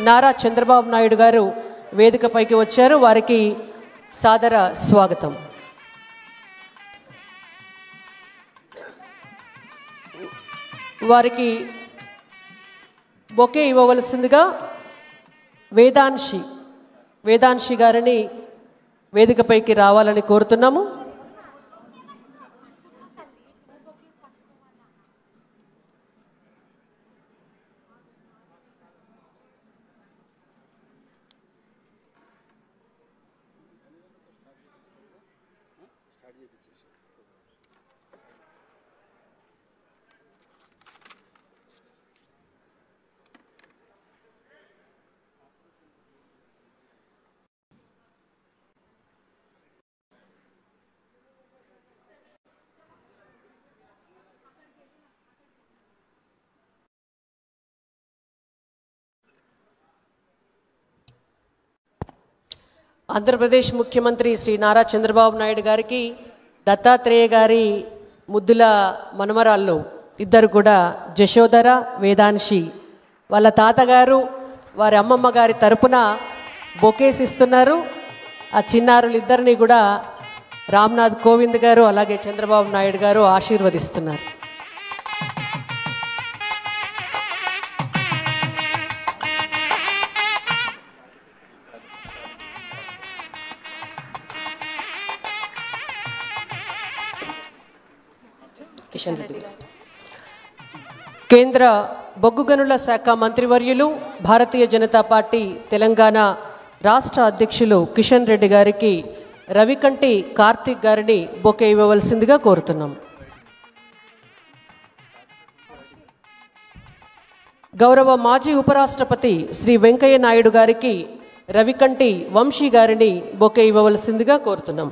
నారా చంద్రబాబు నాయుడు గారు వేదికపైకి వచ్చారు. వారికి సాదర స్వాగతం. వారికి బొకే ఇవ్వవలసిందిగా వేదాంశి గారిని వేదికపైకి రావాలని కోరుతున్నాము. ఆంధ్రప్రదేశ్ ముఖ్యమంత్రి శ్రీ నారా చంద్రబాబు నాయుడు గారికి దత్తాత్రేయ గారి ముద్దుల మనమరాళ్ళు ఇద్దరు కూడా జశోధర, వేదాంశి వాళ్ళ తాతగారు వారి అమ్మమ్మ గారి తరపున బొకేస్ ఇస్తున్నారు. ఆ చిన్నారులిద్దరిని కూడా రామ్నాథ్ కోవింద్ గారు అలాగే చంద్రబాబు నాయుడు గారు ఆశీర్వదిస్తున్నారు. కేంద్ర బొగ్గు గనుల శాఖ మంత్రివర్యులు భారతీయ జనతా పార్టీ తెలంగాణ రాష్ట్ర అధ్యక్షులు కిషన్ రెడ్డి గారికి రవికంటి కార్తిక్ గారిని బొకే ఇవ్వవలసిందిగా కోరుతున్నాం. గౌరవ మాజీ ఉపరాష్ట్రపతి శ్రీ వెంకయ్య నాయుడు గారికి రవికంటి వంశీ గారిని బొకే ఇవ్వవలసిందిగా కోరుతున్నాం.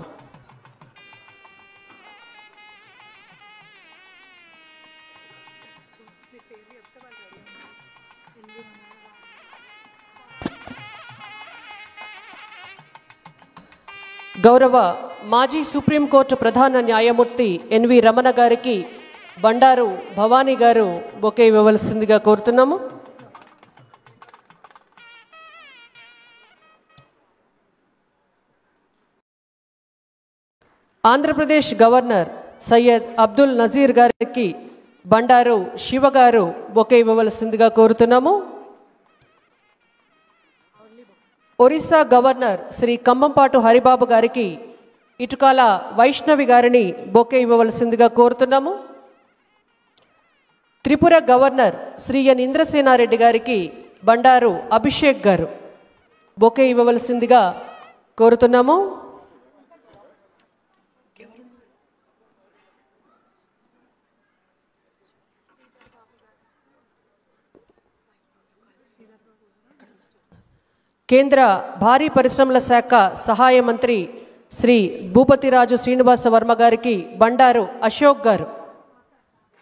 గౌరవ మాజీ సుప్రీంకోర్టు ప్రధాన న్యాయమూర్తి ఎన్వి రమణ గారికి బండారు భవానీ గారు బొకే ఇవ్వవలసిందిగా కోరుతున్నాము. ఆంధ్రప్రదేశ్ గవర్నర్ సయ్యద్ అబ్దుల్ నజీర్ గారికి బండారు శివ గారు బొకే ఇవ్వవలసిందిగా కోరుతున్నాము. ఒరిస్సా గవర్నర్ శ్రీ కంబంపాటు హరిబాబు గారికి ఇటుకాల వైష్ణవి గారిని బొకే ఇవ్వవలసిందిగా కోరుతున్నాము. త్రిపుర గవర్నర్ శ్రీ ఎన్ ఇంద్రసేనారెడ్డి గారికి బండారు అభిషేక్ గారు బొకే ఇవ్వవలసిందిగా కోరుతున్నాము. కేంద్ర భారీ పరిశ్రమల శాఖ సహాయ మంత్రి శ్రీ భూపతిరాజు శ్రీనివాస వర్మ గారికి బండారు అశోక్ గారు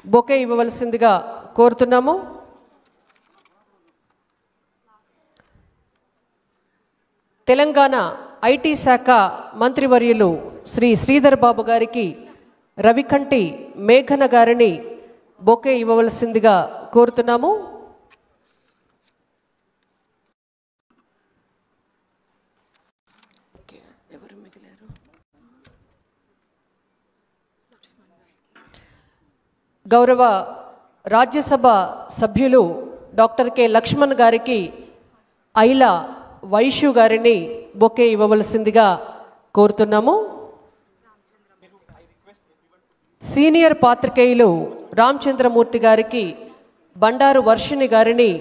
బొకే ఇవ్వవలసిందిగా కోరుతున్నాము. తెలంగాణ ఐటీ శాఖ మంత్రివర్యులు శ్రీ శ్రీధర్ బాబు గారికి రవికంటి మేఘన గారిని బొకే ఇవ్వవలసిందిగా కోరుతున్నాము. గౌరవ రాజ్యసభ సభ్యులు డాక్టర్ కె లక్ష్మణ్ గారికి ఐలా వైషు గారిని బొకే ఇవ్వవలసిందిగా కోరుతున్నాము. సీనియర్ పాత్రికేయులు రామచంద్రమూర్తి గారికి బండారు వర్షిణి గారిని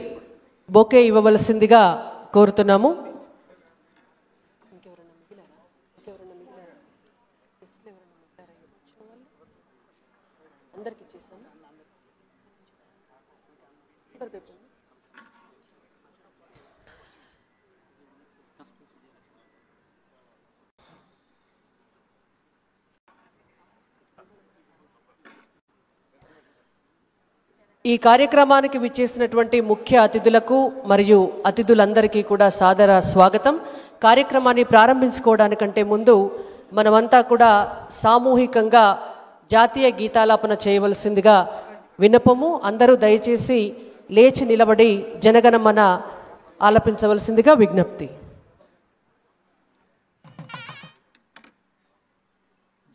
బొకే ఇవ్వవలసిందిగా కోరుతున్నాము. ఈ కార్యక్రమానికి విచ్చేసినటువంటి ముఖ్య అతిథులకు మరియు అతిథులందరికీ కూడా సాదర స్వాగతం. కార్యక్రమాన్ని ప్రారంభించుకోవడానికంటే ముందు మనమంతా కూడా సామూహికంగా జాతీయ గీతాలాపన చేయవలసిందిగా విన్నపము. అందరూ దయచేసి లేచి నిలబడి జనగణమన ఆలపించవలసిందిగా విజ్ఞప్తి.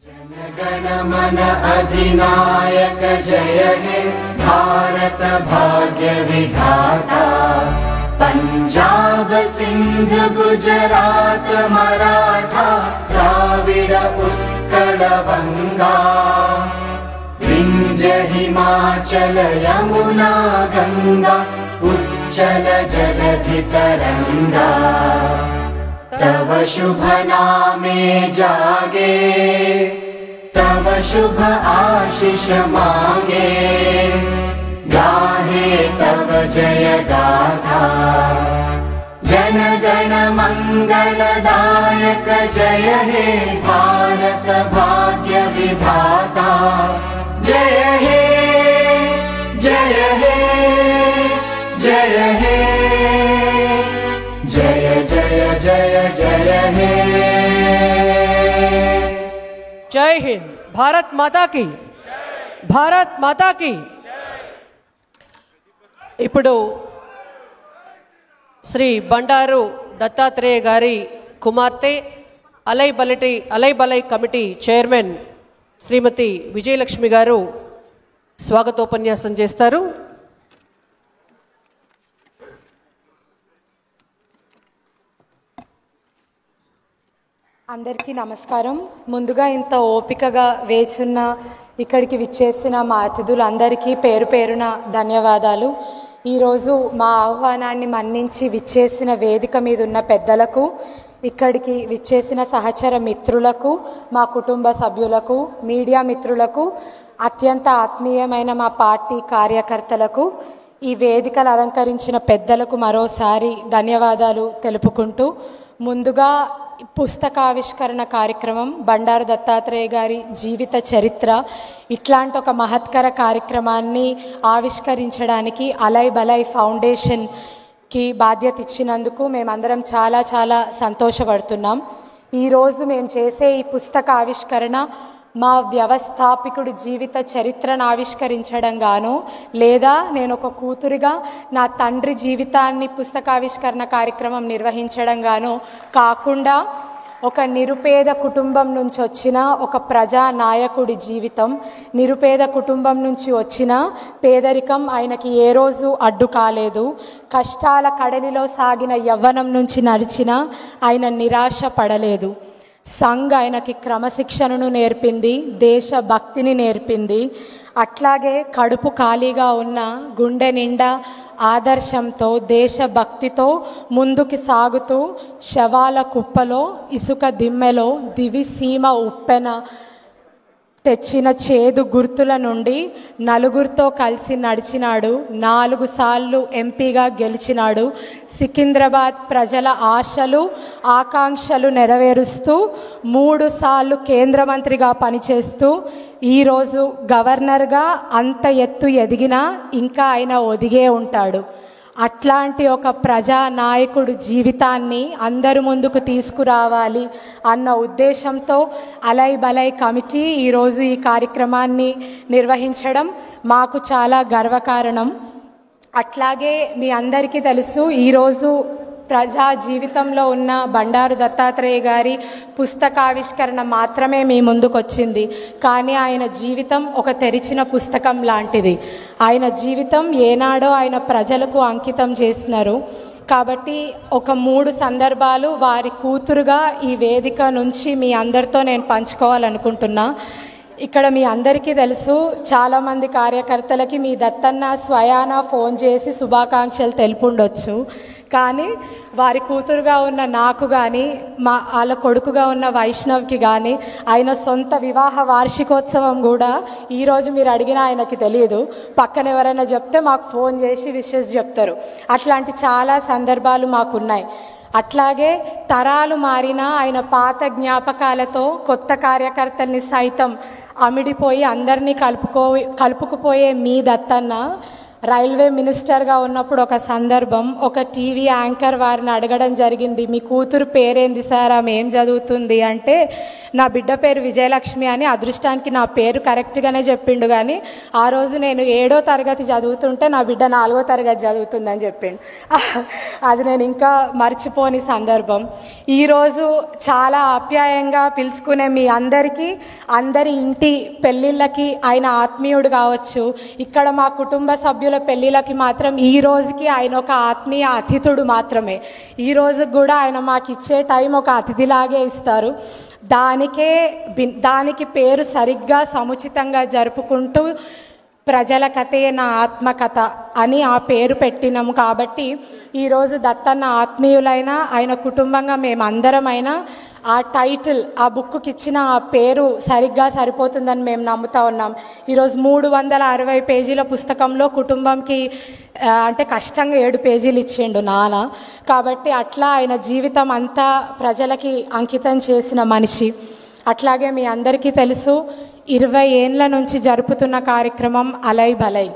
जनगण मन अधिनायक जय हे भारत भाग्य विधाता, पंजाब सिंध गुजरात मराठा द्राविड उत्कल बंगा, विंध्य हिमाचल यमुना गंगा उच्चल जलधि तरंगा, तव शुभ नामे जागे तव शुभ आशीष मांगे, गाहे तव जय गाथा। जन गण मंगलदायक जय हे भारत भाग्य विधाता, जय हे जय हे जय हे जय जय जय जय हे। जय हिंद, भारत माता की, भारत माता की। ఇప్పుడు శ్రీ బండారు దత్తాత్రేయ గారి కుమార్తె అలైబలై కమిటీ చైర్మన్ శ్రీమతి విజయలక్ష్మి గారు స్వాగతోపన్యాసం చేస్తారు. అందరికీ నమస్కారం. ముందుగా ఇంత ఓపికగా వేచున్న ఇక్కడికి విచ్చేసిన మా అతిథులందరికీ పేరు పేరున ధన్యవాదాలు. ఈరోజు మా ఆహ్వానాన్ని మన్నించి విచ్చేసిన వేదిక మీద ఉన్న పెద్దలకు, ఇక్కడికి విచ్చేసిన సహచర మిత్రులకు, మా కుటుంబ సభ్యులకు, మీడియా మిత్రులకు, అత్యంత ఆత్మీయమైన మా పార్టీ కార్యకర్తలకు, ఈ వేదికలు అలంకరించిన పెద్దలకు మరోసారి ధన్యవాదాలు తెలుపుకుంటూ, ముందుగా పుస్తకావిష్కరణ కార్యక్రమం బండారు దత్తాత్రేయ గారి జీవిత చరిత్ర, ఇట్లాంటి ఒక మహత్కర కార్యక్రమాన్ని ఆవిష్కరించడానికి అలైబలై ఫౌండేషన్కి బాధ్యత ఇచ్చినందుకు మేమందరం చాలా చాలా సంతోషపడుతున్నాం. ఈరోజు మేము చేసే ఈ పుస్తక ఆవిష్కరణ మా వ్యవస్థాపకుడు జీవిత చరిత్రను ఆవిష్కరించడం గాను, లేదా నేను ఒక కూతురిగా నా తండ్రి జీవితాన్ని పుస్తకావిష్కరణ కార్యక్రమం నిర్వహించడం గాను కాకుండా, ఒక నిరుపేద కుటుంబం నుంచి వచ్చిన ఒక ప్రజానాయకుడి జీవితం, నిరుపేద కుటుంబం నుంచి వచ్చిన పేదరికం ఆయనకి ఏ రోజు అడ్డు కాలేదు, కష్టాల కడలిలో సాగిన యవ్వనం నుంచి నడిచిన ఆయన నిరాశ పడలేదు. సంఘ్ ఆయనకి క్రమశిక్షణను నేర్పింది, దేశభక్తిని నేర్పింది. అట్లాగే కడుపు ఖాళీగా ఉన్న గుండె నిండా ఆదర్శంతో, దేశభక్తితో ముందుకు సాగుతూ శవాల కుప్పలో, ఇసుక దిమ్మెలో, దివిసీమ ఉప్పెన తెచ్చిన చేదు గుర్తుల నుండి నలుగురితో కలిసి నడిచినాడు. 4 సార్లు ఎంపీగా గెలిచినాడు. సికింద్రాబాద్ ప్రజల ఆశలు ఆకాంక్షలు నెరవేరుస్తూ 3 సార్లు కేంద్ర మంత్రిగా పనిచేస్తూ ఈరోజు గవర్నర్గా అంత ఎత్తు ఎదిగినా ఇంకా ఆయన ఒదిగే ఉంటాడు. అట్లాంటి ఒక ప్రజానాయకుడు జీవితాన్ని అందరి ముందుకు తీసుకురావాలి అన్న ఉద్దేశంతో అలైబలై కమిటీ ఈరోజు ఈ కార్యక్రమాన్ని నిర్వహించడం మాకు చాలా గర్వకారణం. అట్లాగే మీ అందరికీ తెలుసు, ఈరోజు ప్రజా జీవితంలో ఉన్న బండారు దత్తాత్రేయ గారి పుస్తకావిష్కరణ మాత్రమే మీ ముందుకు వచ్చింది. కానీ ఆయన జీవితం ఒక తెరిచిన పుస్తకం లాంటిది. ఆయన జీవితం ఏనాడో ఆయన ప్రజలకు అంకితం చేసినారు. కాబట్టి ఒక 3 సందర్భాలు వారి కూతురుగా ఈ వేదిక నుంచి మీ అందరితో నేను పంచుకోవాలనుకుంటున్నా. ఇక్కడ మీ అందరికీ తెలుసు, చాలామంది కార్యకర్తలకి మీ దత్తన్న స్వయాన ఫోన్ చేసి శుభాకాంక్షలు తెలుపుండొచ్చు. కానీ వారి కూతురుగా ఉన్న నాకు కానీ, వాళ్ళ కొడుకుగా ఉన్న వైష్ణవ్కి కానీ ఆయన సొంత వివాహ వార్షికోత్సవం కూడా ఈరోజు మీరు అడిగినా ఆయనకి తెలియదు. పక్కన ఎవరైనా చెప్తే మాకు ఫోన్ చేసి విషెస్ చెప్తారు. అట్లాంటి చాలా సందర్భాలు మాకున్నాయి. అట్లాగే తరాలు మారినా ఆయన పాత జ్ఞాపకాలతో కొత్త కార్యకర్తల్ని సైతం అమిడిపోయి అందరినీ కలుపుకుపోయే మీ దత్తన్న రైల్వే మినిస్టర్గా ఉన్నప్పుడు ఒక సందర్భం, ఒక టీవీ యాంకర్ వారిని అడగడం జరిగింది, మీ కూతురు పేరేంది సార్, ఆమె ఏం చదువుతుంది అంటే, నా బిడ్డ పేరు విజయలక్ష్మి అని. అదృష్టానికి నా పేరు కరెక్ట్గానే చెప్పిండు, కానీ ఆ రోజు నేను 7వ తరగతి చదువుతుంటే నా బిడ్డ 4వ తరగతి చదువుతుందని చెప్పిండు. అది నేను ఇంకా మర్చిపోని సందర్భం. ఈరోజు చాలా ఆప్యాయంగా పిలుచుకునే మీ అందరికీ, అందరి ఇంటి పెళ్ళిళ్ళకి ఆయన ఆత్మీయుడు కావచ్చు. ఇక్కడ మా కుటుంబ సభ్యుల పెళ్ళిళ్ళకి మాత్రం ఈ రోజుకి ఆయన ఒక ఆత్మీయ అతిథుడు మాత్రమే. ఈ రోజుకి కూడా ఆయన మాకు ఇచ్చే టైం ఒక అతిథిలాగే ఇస్తారు. దానికి పేరు సరిగ్గా సముచితంగా జరుపుకుంటూ ప్రజల కథే నా ఆత్మకథ అని ఆ పేరు పెట్టినాము. కాబట్టి ఈరోజు దత్తన్న ఆత్మీయులైన ఆయన కుటుంబంగా మేమందరమైనా ఆ టైటిల్, ఆ బుక్కి ఇచ్చిన ఆ పేరు సరిగ్గా సరిపోతుందని మేము నమ్ముతా ఉన్నాం. ఈరోజు 360 పేజీల పుస్తకంలో కుటుంబంకి అంటే కష్టంగా 7 పేజీలు ఇచ్చిండు నాన్న. కాబట్టి అట్లా ఆయన జీవితం అంతా ప్రజలకి అంకితం చేసిన మనిషి. అట్లాగే మీ అందరికీ తెలుసు, 20 ఏండ్ల నుంచి జరుపుతున్న కార్యక్రమం అలై బలై.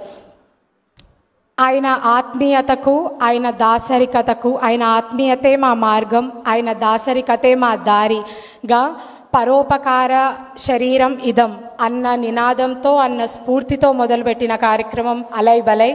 ఆయన ఆత్మీయతకు, ఆయన దాసరికతకు, ఆయన ఆత్మీయతే మా మార్గం, ఆయన దాసరికతే మా దారిగా పరోపకార శరీరం ఇదం అన్న నినాదంతో, అన్న స్ఫూర్తితో మొదలుపెట్టిన కార్యక్రమం అలై బలై.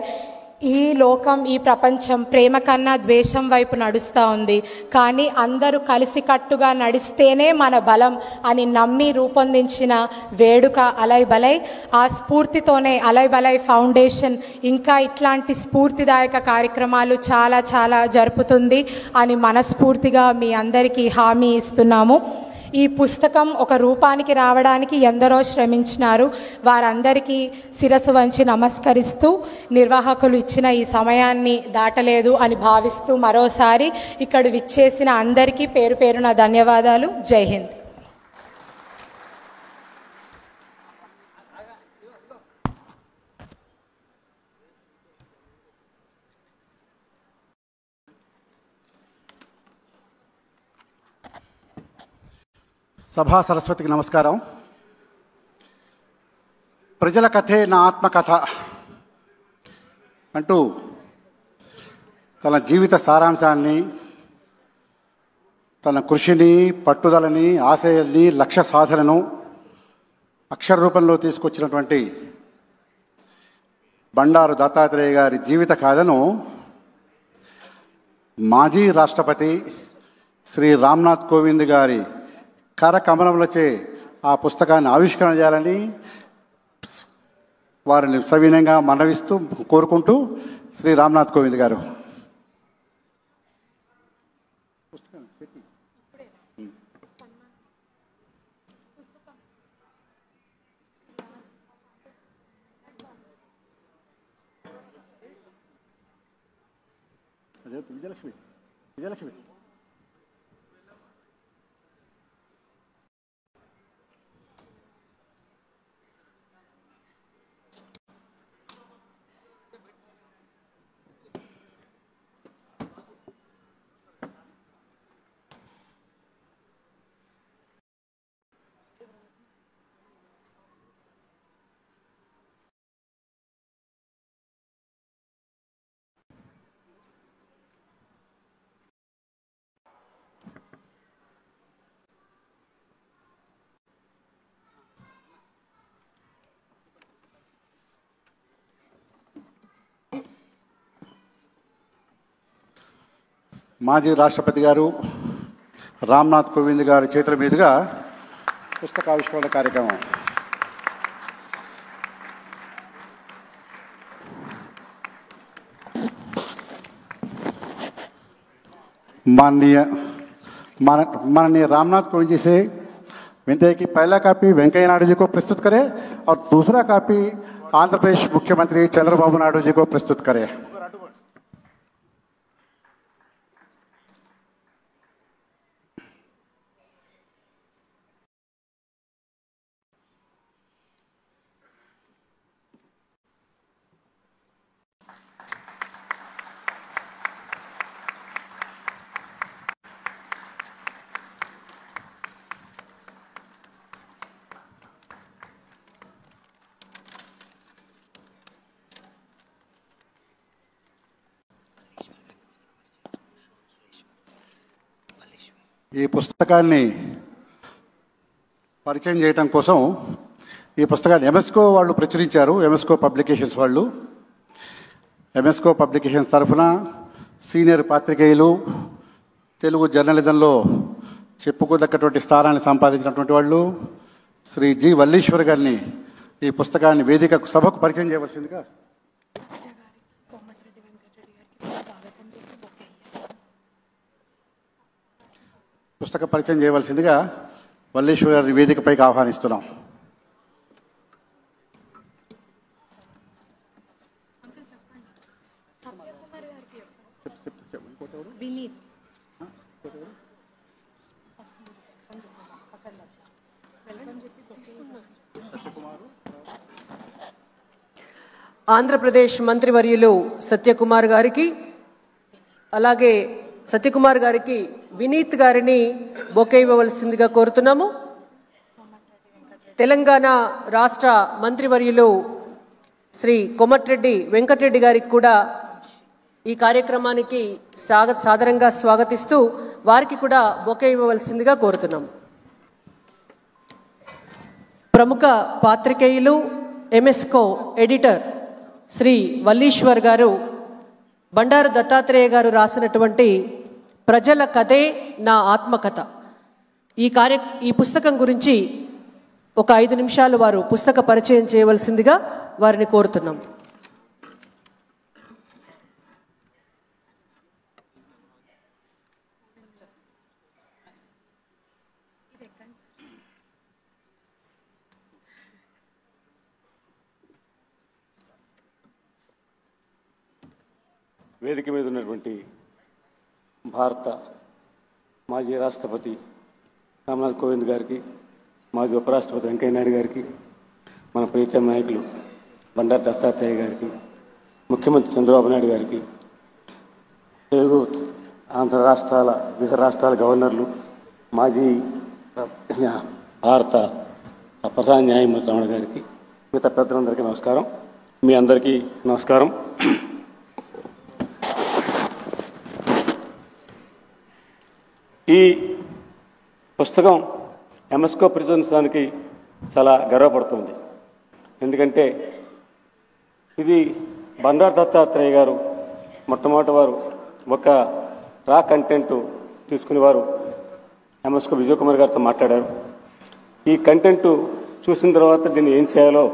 ఈ లోకం, ఈ ప్రపంచం ప్రేమ కన్నా ద్వేషం వైపు నడుస్తూ ఉంది. కానీ అందరూ కలిసికట్టుగా నడిస్తేనే మన బలం అని నమ్మి రూపొందించిన వేడుక అలై బలై. ఆ స్ఫూర్తితోనే అలై బలై ఫౌండేషన్ ఇంకా ఇట్లాంటి స్ఫూర్తిదాయక కార్యక్రమాలు చాలా చాలా జరుపుతుంది అని మనస్ఫూర్తిగా మీ అందరికీ హామీ ఇస్తున్నాము. ఈ పుస్తకం ఒక రూపానికి రావడానికి ఎందరో శ్రమించినారు. వారందరికీ శిరస్సు వంచి నమస్కరిస్తూ, నిర్వాహకులు ఇచ్చిన ఈ సమయాన్ని దాటలేదు అని భావిస్తూ మరోసారి ఇక్కడ విచ్చేసిన అందరికీ పేరు పేరున ధన్యవాదాలు. జై హింద్. సభా సరస్వతికి నమస్కారం. ప్రజల కథే నా ఆత్మకథ అంటూ తన జీవిత సారాంశాన్ని, తన కృషిని, పట్టుదలని, ఆశయాల్ని, లక్ష్య సాధనను అక్షర రూపంలో తీసుకొచ్చినటువంటి బండారు దత్తాత్రేయ గారి జీవిత కథను మాజీ రాష్ట్రపతి శ్రీ రామ్నాథ్ కోవింద్ గారి కరకమలములచే ఆ పుస్తకాన్ని ఆవిష్కరణ చేయాలని వారిని సవినయంగా మనవిస్తూ కోరుకుంటూ, శ్రీ రామ్నాథ్ కోవింద్ గారు. విజయలక్ష్మి మాజీ రాష్ట్రపతి గారు రామ్నాథ్ కోవింద్ గారి చేతుల మీదుగా పుస్తకావిష్కరణ కార్యక్రమం. माननीय रामनाथ कोविंद जी से विनती है कि पहला कॉपी वेंकैया नायडू जी को प्रस्तुत करें और दूसरा कॉपी आंध्र प्रदेश मुख्यमंत्री चंद्रबाबू नायडू जी को प्रस्तुत करें. ఈ పుస్తకాన్ని పరిచయం చేయడం కోసం ఈ పుస్తకాన్ని ఎంఎస్కో వాళ్ళు ప్రచురించారు. ఎంఎస్కో పబ్లికేషన్స్ వాళ్ళు. ఎంఎస్కో పబ్లికేషన్స్ తరఫున సీనియర్ పాత్రికేయులు, తెలుగు జర్నలిజంలో చెప్పుకోదగ్గటువంటి స్థానాన్ని సంపాదించినటువంటి వాళ్ళు శ్రీ జి వల్లీశ్వర్ గారిని ఈ పుస్తకాన్ని వేదిక సభకు పరిచయం చేయవలసిందిగా పుస్తక పరిచయం చేయవలసిందిగా వల్లీశ్వర్ గారిని వేదికపైకి ఆహ్వానిస్తున్నాం. ఆంధ్రప్రదేశ్ మంత్రివర్యులు సత్యకుమార్ గారికి, అలాగే సత్యకుమార్ గారికి వినీత్ గారిని బొకే ఇవ్వవలసిందిగా కోరుతున్నాము. తెలంగాణ రాష్ట్ర మంత్రివర్యులు శ్రీ కోమటిరెడ్డి వెంకటరెడ్డి గారికి కూడా ఈ కార్యక్రమానికి సాదరంగా స్వాగతిస్తూ వారికి కూడా బొకే ఇవ్వవలసిందిగా కోరుతున్నాం. ప్రముఖ పాత్రికేయులు, ఎంఎస్కో ఎడిటర్ శ్రీ వల్లీశ్వర్ గారు బండారు దత్తాత్రేయ గారు రాసినటువంటి ప్రజల కథే నా ఆత్మకథ ఈ పుస్తకం గురించి ఒక 5 నిమిషాలు వారు పుస్తక పరిచయం చేయవలసిందిగా వారిని కోరుతున్నాం. వేదిక మీద ఉన్నటువంటి భారత మాజీ రాష్ట్రపతి రామ్నాథ్ కోవింద్ గారికి, మాజీ ఉపరాష్ట్రపతి వెంకయ్యనాయుడు గారికి, మన ప్రీతం నాయకులు బండారు దత్తాత్రేయ గారికి, ముఖ్యమంత్రి చంద్రబాబు నాయుడు గారికి, తెలుగు ఆంధ్ర రాష్ట్రాల వివిధ రాష్ట్రాల గవర్నర్లు, మాజీ భారత ప్రధాన న్యాయమూర్తి రమణ గారికి, మిగతా పెద్దలందరికీ నమస్కారం. మీ అందరికీ నమస్కారం. ఈ పుస్తకం ఎంఎస్కో ప్రచురించడానికి చాలా గర్వపడుతుంది. ఎందుకంటే ఇది బండారు దత్తాత్రేయ గారు మొట్టమొదటి వారు ఒక రా కంటెంట్ తీసుకునేవారు ఎంఎస్కో విజయ్ కుమార్ గారితో మాట్లాడారు. ఈ కంటెంట్ చూసిన తర్వాత దీన్ని ఏం చేయాలో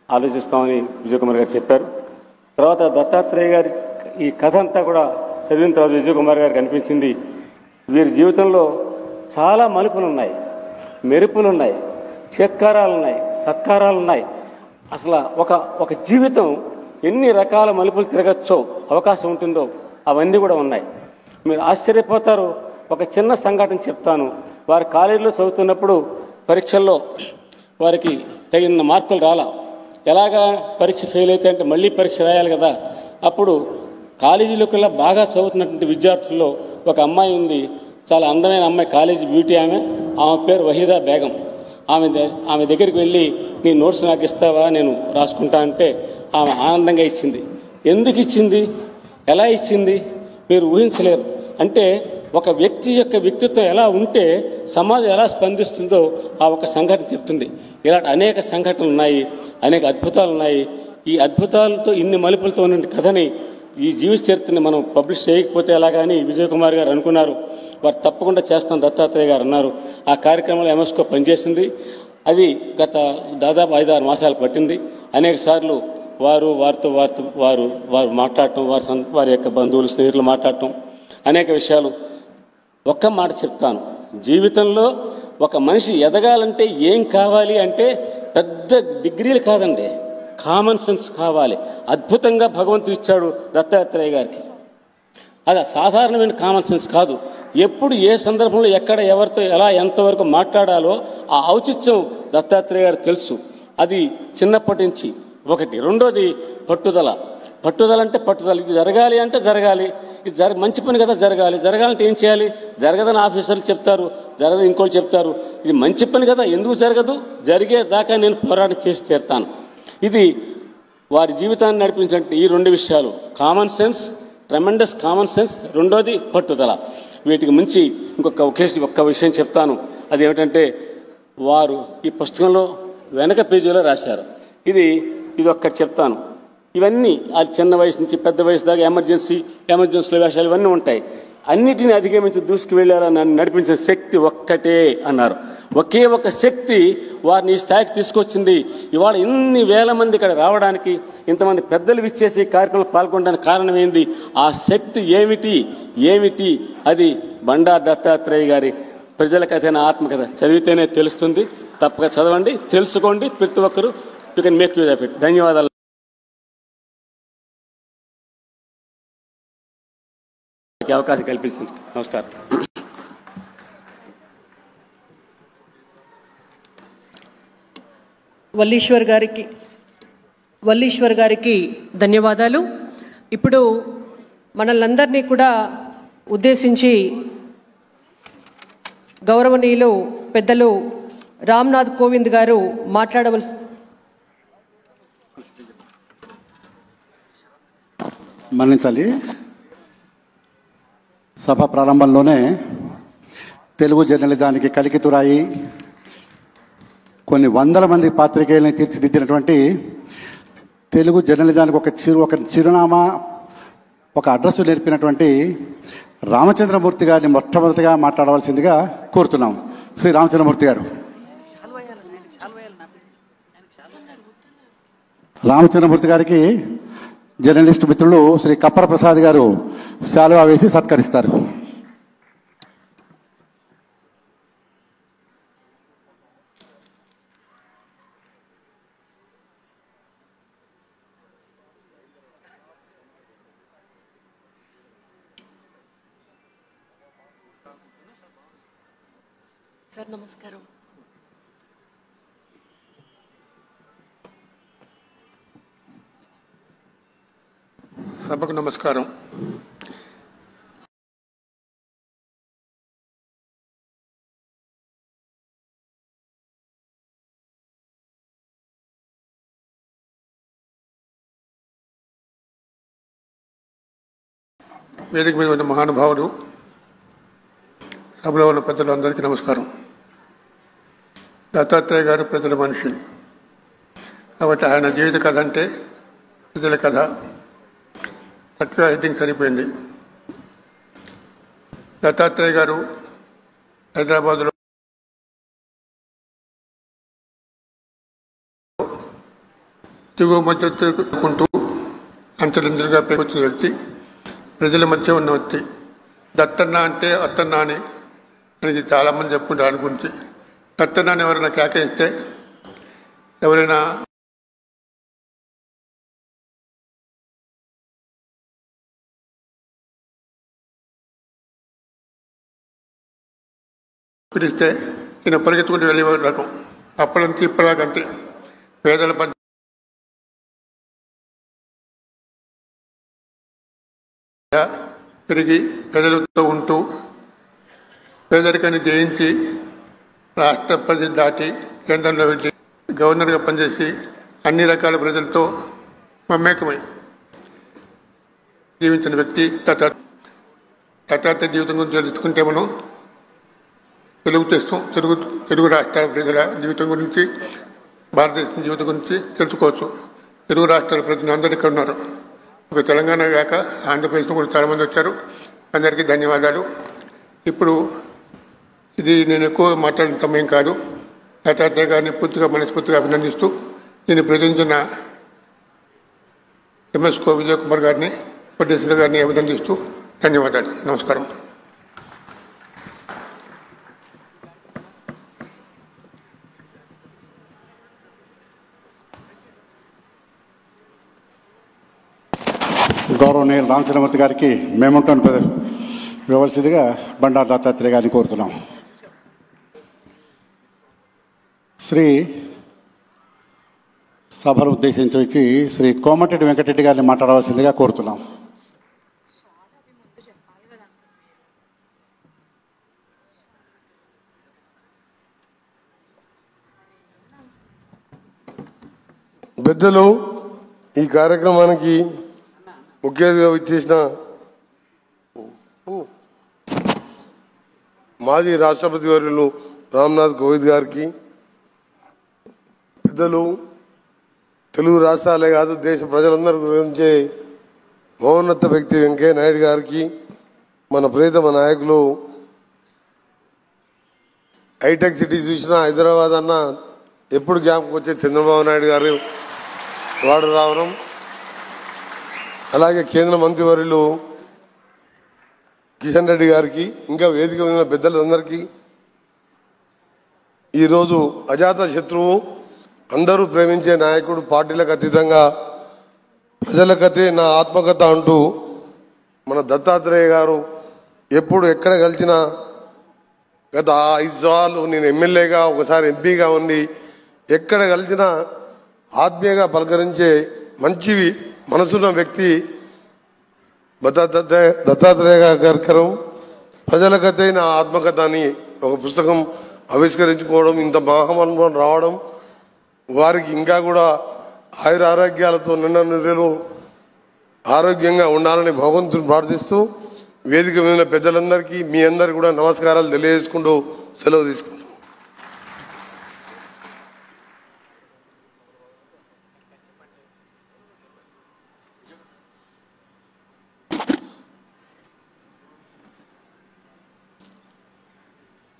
ఆలోచిస్తామని విజయ్ కుమార్ గారు చెప్పారు. తర్వాత దత్తాత్రేయ గారి ఈ కథ అంతా కూడా చదివిన తర్వాత విజయ్ కుమార్ గారికి అనిపించింది, వీరి జీవితంలో చాలా మలుపులు ఉన్నాయి, మెరుపులు ఉన్నాయి, చేత్కారాలు ఉన్నాయి, సత్కారాలు ఉన్నాయి. అసలు ఒక జీవితం ఎన్ని రకాల మలుపులు తిరగచ్చో, అవకాశం ఉంటుందో అవన్నీ కూడా ఉన్నాయి. మీరు ఆశ్చర్యపోతారు. ఒక చిన్న సంఘటన చెప్తాను. వారు కాలేజీలో చదువుతున్నప్పుడు పరీక్షల్లో వారికి తగిన మార్కులు రాలా. ఎలాగా పరీక్ష ఫెయిల్ అయితే అంటే మళ్ళీ పరీక్ష రాయాలి కదా. అప్పుడు కాలేజీలోకి బాగా చదువుతున్నటువంటి విద్యార్థుల్లో ఒక అమ్మాయి ఉంది, చాలా అందమైన అమ్మాయి, కాలేజీ బ్యూటీ ఆమె పేరు వహీదా బేగం. ఆమె దగ్గరికి వెళ్ళి నీ నోట్స్ నాకు ఇస్తావా, నేను రాసుకుంటా అంటే ఆమె ఆనందంగా ఇచ్చింది. ఎందుకు ఇచ్చింది, ఎలా ఇచ్చింది మీరు ఊహించలేరు. అంటే ఒక వ్యక్తి యొక్క వ్యక్తిత్వం ఎలా ఉంటే సమాజం ఎలా స్పందిస్తుందో ఆ ఒక సంఘటన చెప్తుంది. ఇలాంటి అనేక సంఘటనలు ఉన్నాయి, అనేక అద్భుతాలు ఉన్నాయి. ఈ అద్భుతాలతో ఇన్ని మలుపులతో ఉన్న కథని, ఈ జీవిత చరిత్రని మనం పబ్లిష్ చేయకపోతే ఎలాగని విజయ్ కుమార్ గారు అనుకున్నారు. వారు తప్పకుండా చేస్తాం దత్తాత్రేయ గారు అన్నారు. ఆ కార్యక్రమంలో ఎంఎస్కో పనిచేసింది. అది గత దాదాపు 5-6 మాసాలు పట్టింది. అనేక సార్లు వారు మాట్లాడటం, వారి యొక్క బంధువులు, స్నేహితులు మాట్లాడటం, అనేక విషయాలు. ఒక్క మాట చెప్తాను, జీవితంలో ఒక మనిషి ఎదగాలంటే ఏం కావాలి అంటే పెద్ద డిగ్రీలు కాదండి, కామన్ సెన్స్ కావాలి. అద్భుతంగా భగవంతుడు ఇచ్చాడు దత్తాత్రేయ గారికి. అది సాధారణమైన కామన్ సెన్స్ కాదు. ఎప్పుడు ఏ సందర్భంలో ఎక్కడ ఎవరితో ఎలా ఎంతవరకు మాట్లాడాలో ఆ ఔచిత్యం దత్తాత్రేయ గారు తెలుసు. అది చిన్నప్పటి నుంచి ఒకటి. రెండోది పట్టుదల. పట్టుదల అంటే పట్టుదల. ఇది జరగాలి అంటే జరగాలి, ఇది మంచి పని కదా జరగాలి. జరగాలంటే ఏం చేయాలి, జరగదని ఆఫీసర్లు చెప్తారు, జరగదు ఇంకోటి చెప్తారు. ఇది మంచి పని కదా, ఎందుకు జరగదు, జరిగేదాకా నేను పోరాటం చేసి తీరుతాను. ఇది వారి జీవితాన్ని నడిపించినట్టు ఈ 2 విషయాలు, common sense, tremendous common sense, రెండోది పట్టుదల. వీటికి మించి ఒక్క విషయం చెప్తాను. అదేమిటంటే వారు ఈ పుస్తకంలో వెనక పేజీలో రాశారు. ఇది ఒక్కటి చెప్తాను. ఇవన్నీ అది చిన్న వయసు నుంచి పెద్ద వయసు దాకా ఎమర్జెన్సీలో వేషాలు ఇవన్నీ ఉంటాయి. అన్నిటిని అధిగమించి దూసుకు వెళ్ళారని నన్ను నడిపించిన శక్తి ఒక్కటే అన్నారు. ఒకే ఒక శక్తి వారిని ఈ స్థాయికి తీసుకొచ్చింది. ఇవాళ ఇన్ని వేల మంది ఇక్కడ రావడానికి, ఇంతమంది పెద్దలు విచ్చేసి కార్యక్రమంలో పాల్గొనడానికి కారణం ఏంది? ఆ శక్తి ఏమిటి? అది బండారు దత్తాత్రేయ గారి ప్రజల కథ ఆత్మకథ చదివితేనే తెలుస్తుంది. తప్పక చదవండి, తెలుసుకోండి. ప్రతి ఒక్కరూ you can make use of it. ధన్యవాదాలు. అవకాశం కల్పించింది. నమస్కారం. వల్లీశ్వర్ గారికి ధన్యవాదాలు. ఇప్పుడు మనల్నందరినీ కూడా ఉద్దేశించి గౌరవనీయులు పెద్దలు రామ్నాథ్ కోవింద్ గారు మాట్లాడవలసి. మన్నించాలి. సభ ప్రారంభంలోనే తెలుగు జర్నలిజానికి కలికితురాయి కొన్ని వందల మంది పాత్రికేయుల్ని తీర్చిదిద్దినటువంటి తెలుగు జర్నలిజానికి ఒక చిరునామా, ఒక అడ్రస్ నేర్పినటువంటి రామచంద్రమూర్తి గారిని మొట్టమొదటిగా మాట్లాడవలసిందిగా కోరుతున్నాం. శ్రీ రామచంద్రమూర్తి గారు. రామచంద్రమూర్తి గారికి జర్నలిస్టు మిత్రులు శ్రీ కప్పర ప్రసాద్ గారు శాలువా వేసి సత్కరిస్తారు. సార్ నమస్కారం. సభకు నమస్కారం. వేదిక మీద ఉన్న మహానుభావులు, సభలో ఉన్న పెద్దలు అందరికీ నమస్కారం. దత్తాత్రేయ గారు ప్రజల మనిషి కాబట్టి ఆయన జీవిత కథ అంటే ప్రజల కథ. చక్కగా హెడ్డింగ్ సరిపోయింది. దత్తాత్రేయ గారు హైదరాబాద్లో దిగువ మధ్య తిరుగుకుంటూ అంచెలంచెలుగా పేర్కొచ్చిన వ్యక్తి, ప్రజల మధ్య ఉన్న వ్యక్తి. దత్తన్న అంటే అత్తన్న అని అనేది చాలామంది చెప్పుకుంటారు. దాని గురించి దత్తన్న అని ఎవరైనా కేకేస్తే, ఎవరైనా పిలిస్తే ఈయన పరిగెత్తుకుంటూ వెళ్ళే రకం. అప్పటికి ఇప్పటికంతే పేదల మధ్య పెరిగి ప్రజలతో ఉంటూ పేదరికాన్ని జయించి రాష్ట్ర పరిధి దాటి కేంద్రంలో వెళ్ళి గవర్నర్గా పనిచేసి అన్ని రకాల ప్రజలతో మమేకమై జీవించిన వ్యక్తి దత్తాత్రేయ జీవితం గురించి తెలుసుకుంటే మనం తెలుగు రాష్ట్రాల ప్రజల జీవితం గురించి, భారతదేశం జీవితం గురించి తెలుసుకోవచ్చు. తెలుగు రాష్ట్రాల ప్రజలు అందరూ ఇక్కడ ఉన్నారు. ఒక తెలంగాణ కాక ఆంధ్రప్రదేశ్లో కూడా చాలామంది వచ్చారు. అందరికీ ధన్యవాదాలు. ఇప్పుడు ఇది నేను ఎక్కువ మాట్లాడిన సమయం కాదు. దత్తాత్రేయ గారిని పూర్తిగా మనస్ఫూర్తిగా అభినందిస్తూ దీన్ని ప్రచురించిన ఎంఎస్కో విజయ్ కుమార్ గారిని, కోటేశ్వర గారిని అభినందిస్తూ ధన్యవాదాలు. నమస్కారం. గౌరవనీయులు రామచంద్రమూర్తి గారికి మేముంటాను ఇవ్వవలసిందిగా బండారు దత్తాత్రేయ గారిని కోరుతున్నాం. శ్రీ సభను ఉద్దేశించి శ్రీ కోమటిరెడ్డి వెంకటరెడ్డి గారిని మాట్లాడవలసిందిగా కోరుతున్నాం. పెద్దలు, ఈ కార్యక్రమానికి ముఖ్యంగా విచ్చేసిన మాజీ రాష్ట్రపతి వర్యులు రామ్నాథ్ కోవింద్ గారికి, పెద్దలు, తెలుగు రాష్ట్రాలే కాదు దేశ ప్రజలందరూ గురించే మహోన్నత వ్యక్తి వెంకయ్య నాయుడు గారికి, మన ప్రియతమ నాయకులు హైటెక్ సిటీ చూసిన హైదరాబాద్ అన్న ఎప్పుడు జ్ఞాపకం వచ్చే చంద్రబాబు నాయుడు గారు వాడు రావడం, అలాగే కేంద్ర మంత్రివర్యులు కిషన్ రెడ్డి గారికి, ఇంకా వేదిక మీద పెద్దలందరికీ, ఈరోజు అజాత శత్రువు, అందరూ ప్రేమించే నాయకుడు, పార్టీలకు అతీతంగా ప్రజల కథే నా ఆత్మకథ అంటూ మన దత్తాత్రేయ గారు ఎప్పుడు ఎక్కడ కలిసినా గత 5 సార్లు నేను ఎమ్మెల్యేగా ఒకసారి ఎంపీగా ఉండి ఎక్కడ కలిసినా ఆత్మీయంగా పలకరించే మంచి మనసున్న వ్యక్తి దత్తాత్రేయ గారు. ప్రజల కథ నా ఆత్మకథ అని ఒక పుస్తకం ఆవిష్కరించుకోవడం, ఇంత మహామనుభవం రావడం, వారికి ఇంకా కూడా ఆయుర ఆరోగ్యాలతో నిండు ఆరోగ్యంగా ఉండాలని భగవంతుని ప్రార్థిస్తూ వేదిక మీద పెద్దలందరికీ మీ అందరికీ కూడా నమస్కారాలు తెలియజేసుకుంటూ సెలవు తీసుకుంటాం.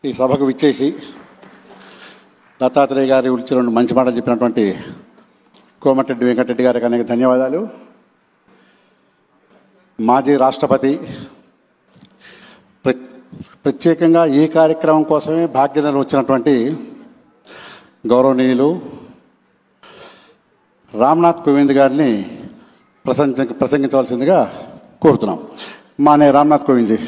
ఈ సభకు విచ్చేసి దత్తాత్రేయ గారి గురించి 2 మంచి మాటలు చెప్పినటువంటి కోమటిరెడ్డి వెంకటరెడ్డి గారికి అనేక ధన్యవాదాలు. మాజీ రాష్ట్రపతి ప్రత్యేకంగా ఈ కార్యక్రమం కోసమే భాగ్యనగర్ వచ్చినటువంటి గౌరవనీయులు రామ్నాథ్ కోవింద్ గారిని ప్రసంగించవలసిందిగా కోరుతున్నాం. మానే రామ్నాథ్ కోవింద్ జీ.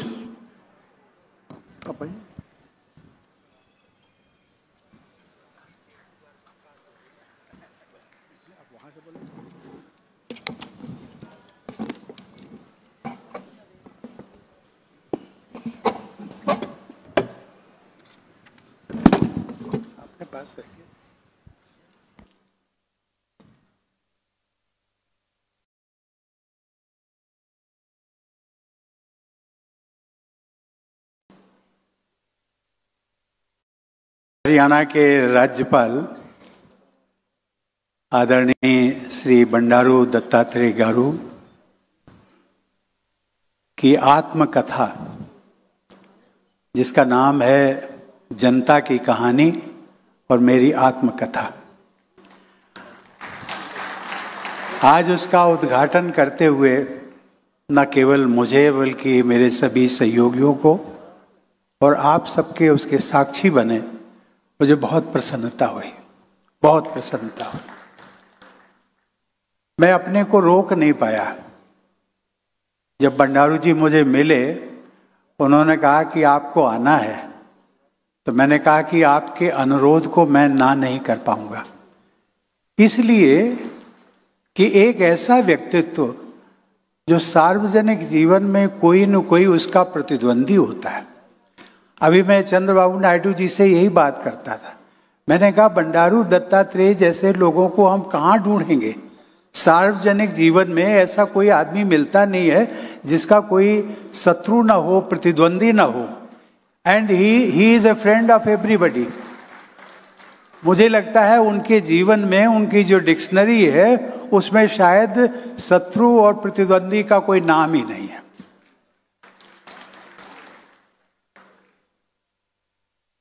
हरियाणा के राज्यपाल आदरणीय श्री बंडारू दत्तात्रेय गारू की आत्मकथा, जिसका नाम है जनता की कहानी और मेरी आत्मकथा, आज उसका उद्घाटन करते हुए न केवल मुझे बल्कि मेरे सभी सहयोगियों को और आप सबके उसके साक्षी बने, मुझे बहुत प्रसन्नता हुई, बहुत प्रसन्नता हुई। मैं अपने को रोक नहीं पाया। जब बंडारू जी मुझे मिले, उन्होंने कहा कि आपको आना है, तो मैंने कहा कि आपके अनुरोध को मैं ना नहीं कर पाऊंगा, इसलिए कि एक ऐसा व्यक्तित्व जो सार्वजनिक जीवन में कोई न कोई उसका प्रतिद्वंदी होता है। अभी मैं चंद्रबाबू नायडू जी से यही बात करता था। मैंने कहा बंडारू दत्तात्रेय जैसे लोगों को हम कहाँ ढूंढेंगे? सार्वजनिक जीवन में ऐसा कोई आदमी मिलता नहीं है जिसका कोई शत्रु ना हो, प्रतिद्वंदी ना हो, and he is a friend of everybody. मुझे लगता है उनके जीवन में उनकी जो डिक्शनरी है उसमें शायद शत्रु और प्रतिद्वंदी का कोई नाम ही नहीं है।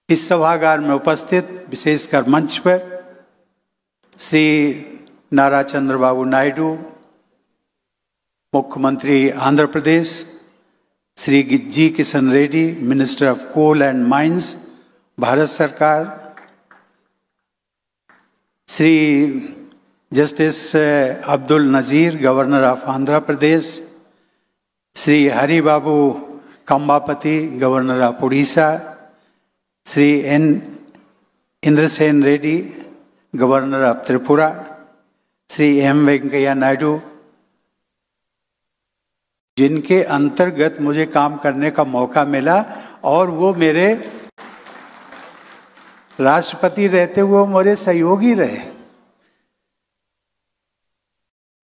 इस सभागार में उपस्थित विशेषकर मंच पर श्री नारा चंद्रबाबू नायडू, मुख्यमंत्री Andhra Pradesh, Shri G Kishan Reddy, minister of coal and mines, Bharat सरकार, Shri justice Abdul Nazeer, governor of Andhra Pradesh, Shri Haribabu Kambhampati, governor of Orissa, Shri Indrasena Reddy, governor of Tripura, Shri M Venkaiah Naidu, जिनके अंतर्गत मुझे काम करने का मौका मिला और वो मेरे राष्ट्रपति रहते हुए मेरे सहयोगी रहे।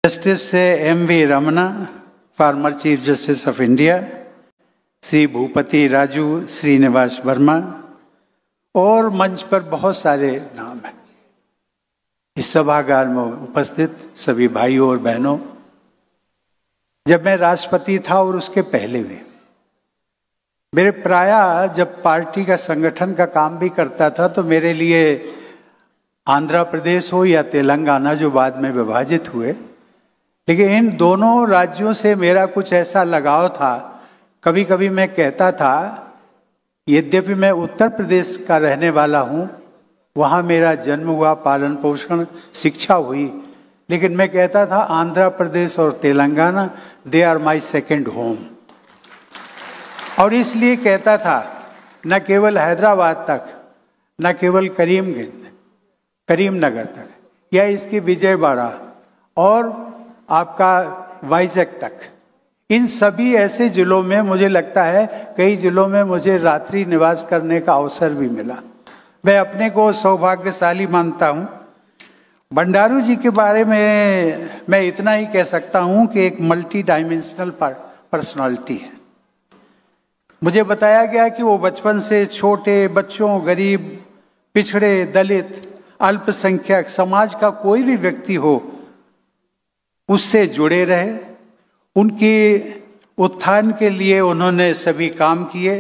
Justice M V Ramana, former chief justice of India, Shri Bhupathi Raju Srinivas Varma और मंच पर बहुत सारे नाम हैं। इस सभागार में उपस्थित सभी भाइयों और बहनों, जब मैं राष्ट्रपति था और उसके पहले भी मेरे प्रायः जब पार्टी का संगठन का काम भी करता था तो मेरे लिए आंध्र प्रदेश हो या तेलंगाना जो बाद में विभाजित हुए, लेकिन इन दोनों राज्यों से मेरा कुछ ऐसा लगाव था। कभी कभी मैं कहता था, यद्यपि मैं उत्तर प्रदेश का रहने वाला हूँ, वहाँ मेरा जन्म हुआ, पालन पोषण शिक्षा हुई, लेकिन मैं कहता था आंध्र प्रदेश और Telangana they are my second home. और इसलिए कहता था न केवल हैदराबाद तक, न केवल करीमनगर तक या इसकी विजयवाड़ा और आपका वाइजैक तक, इन सभी ऐसे जिलों में मुझे लगता है कई जिलों में मुझे रात्रि निवास करने का अवसर भी मिला। मैं अपने को सौभाग्यशाली मानता हूँ। बंडारू जी के बारे में मैं इतना ही कह सकता हूँ कि एक मल्टी डायमेंशनल पर्सनालिटी है। मुझे बताया गया कि वो बचपन से छोटे बच्चों, गरीब, पिछड़े, दलित, अल्पसंख्यक, समाज का कोई भी व्यक्ति हो उससे जुड़े रहे। उनके उत्थान के लिए उन्होंने सभी काम किए।